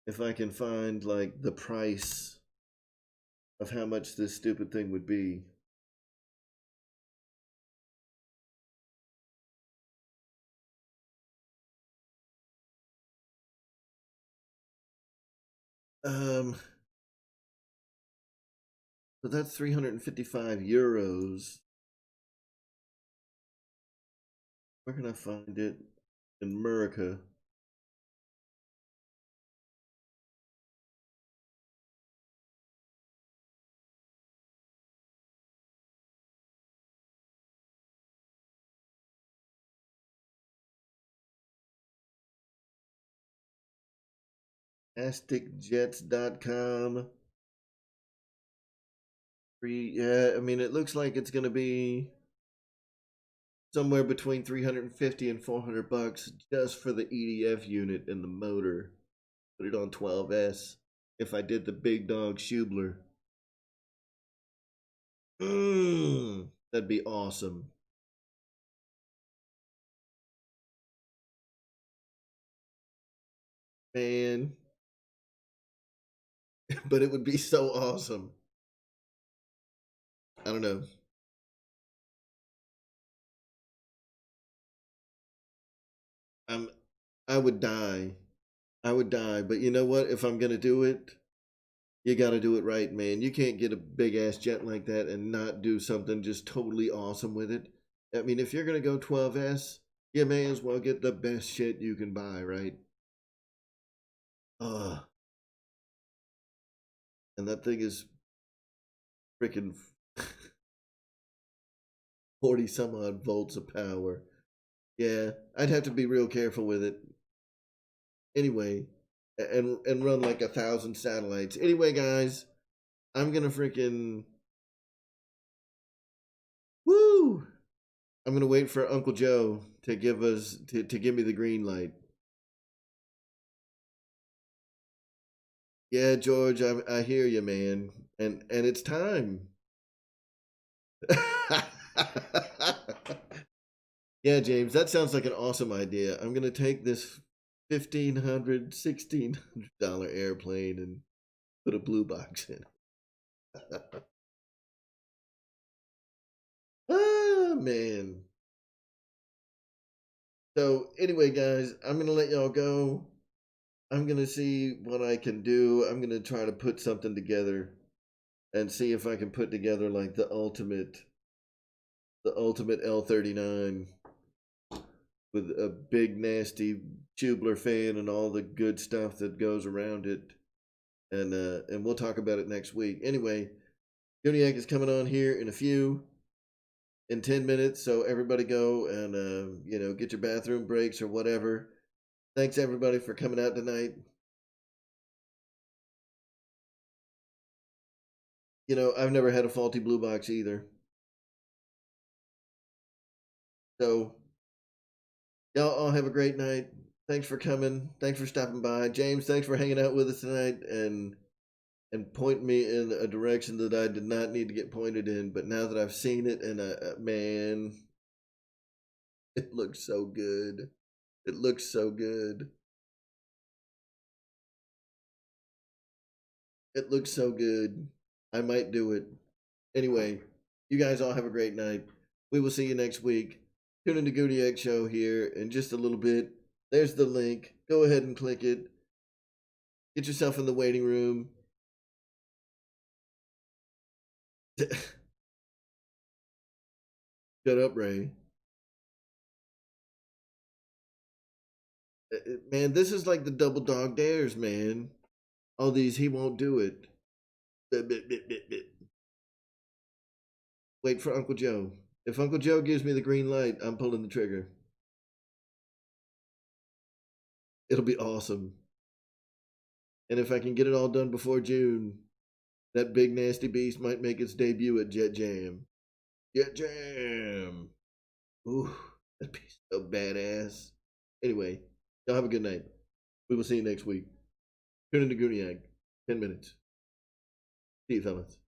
if I can find like the price of how much this stupid thing would be. So that's 355 euros. Where can I find it? In America. AsticJets.com. Yeah, I mean, it looks like it's going to be somewhere between 350 and 400 bucks just for the EDF unit and the motor. Put it on 12S if I did the big dog Schubler. That'd be awesome. Man. But it would be so awesome. I don't know. I'm I would die. I would die. But you know what? If I'm gonna do it, you gotta do it right, man. You can't get a big ass jet like that and not do something just totally awesome with it. I mean, if you're gonna go 12S, you may as well get the best shit you can buy, right? And that thing is freaking 40 some odd volts of power. Yeah, I'd have to be real careful with it. Anyway, and run like 1,000 satellites. Anyway, guys, I'm gonna freaking woo. Woo! I'm gonna wait for Uncle Joe to give us to give me the green light. Yeah, George, I hear you, man, and it's time. Yeah, James, that sounds like an awesome idea. I'm gonna take this $1,600 airplane and put a blue box in. Ah, man. So anyway, guys, I'm gonna let y'all go. I'm gonna see what I can do. I'm gonna try to put something together and see if I can put together like the ultimate L39 with a big nasty tubular fan and all the good stuff that goes around it. And we'll talk about it next week. Anyway, Guniac is coming on here in 10 minutes, so everybody go and get your bathroom breaks or whatever. Thanks everybody for coming out tonight. I've never had a faulty blue box either. So y'all all have a great night. Thanks for coming. Thanks for stopping by. James, thanks for hanging out with us tonight and pointing me in a direction that I did not need to get pointed in. But now that I've seen it, and man, it looks so good. It looks so good. It looks so good. I might do it. Anyway, you guys all have a great night. We will see you next week. Tune in to Goody Egg Show here in just a little bit. There's the link. Go ahead and click it. Get yourself in the waiting room. Shut up, Ray. Man, this is like the double dog dares, man. All these, he won't do it. Wait for Uncle Joe. If Uncle Joe gives me the green light, I'm pulling the trigger. It'll be awesome. And if I can get it all done before June, that big nasty beast might make its debut at Jet Jam. Jet Jam! Ooh, that'd be so badass. Anyway, y'all have a good night. We will see you next week. Tune in to Gooniag. 10 minutes. See you, fellas.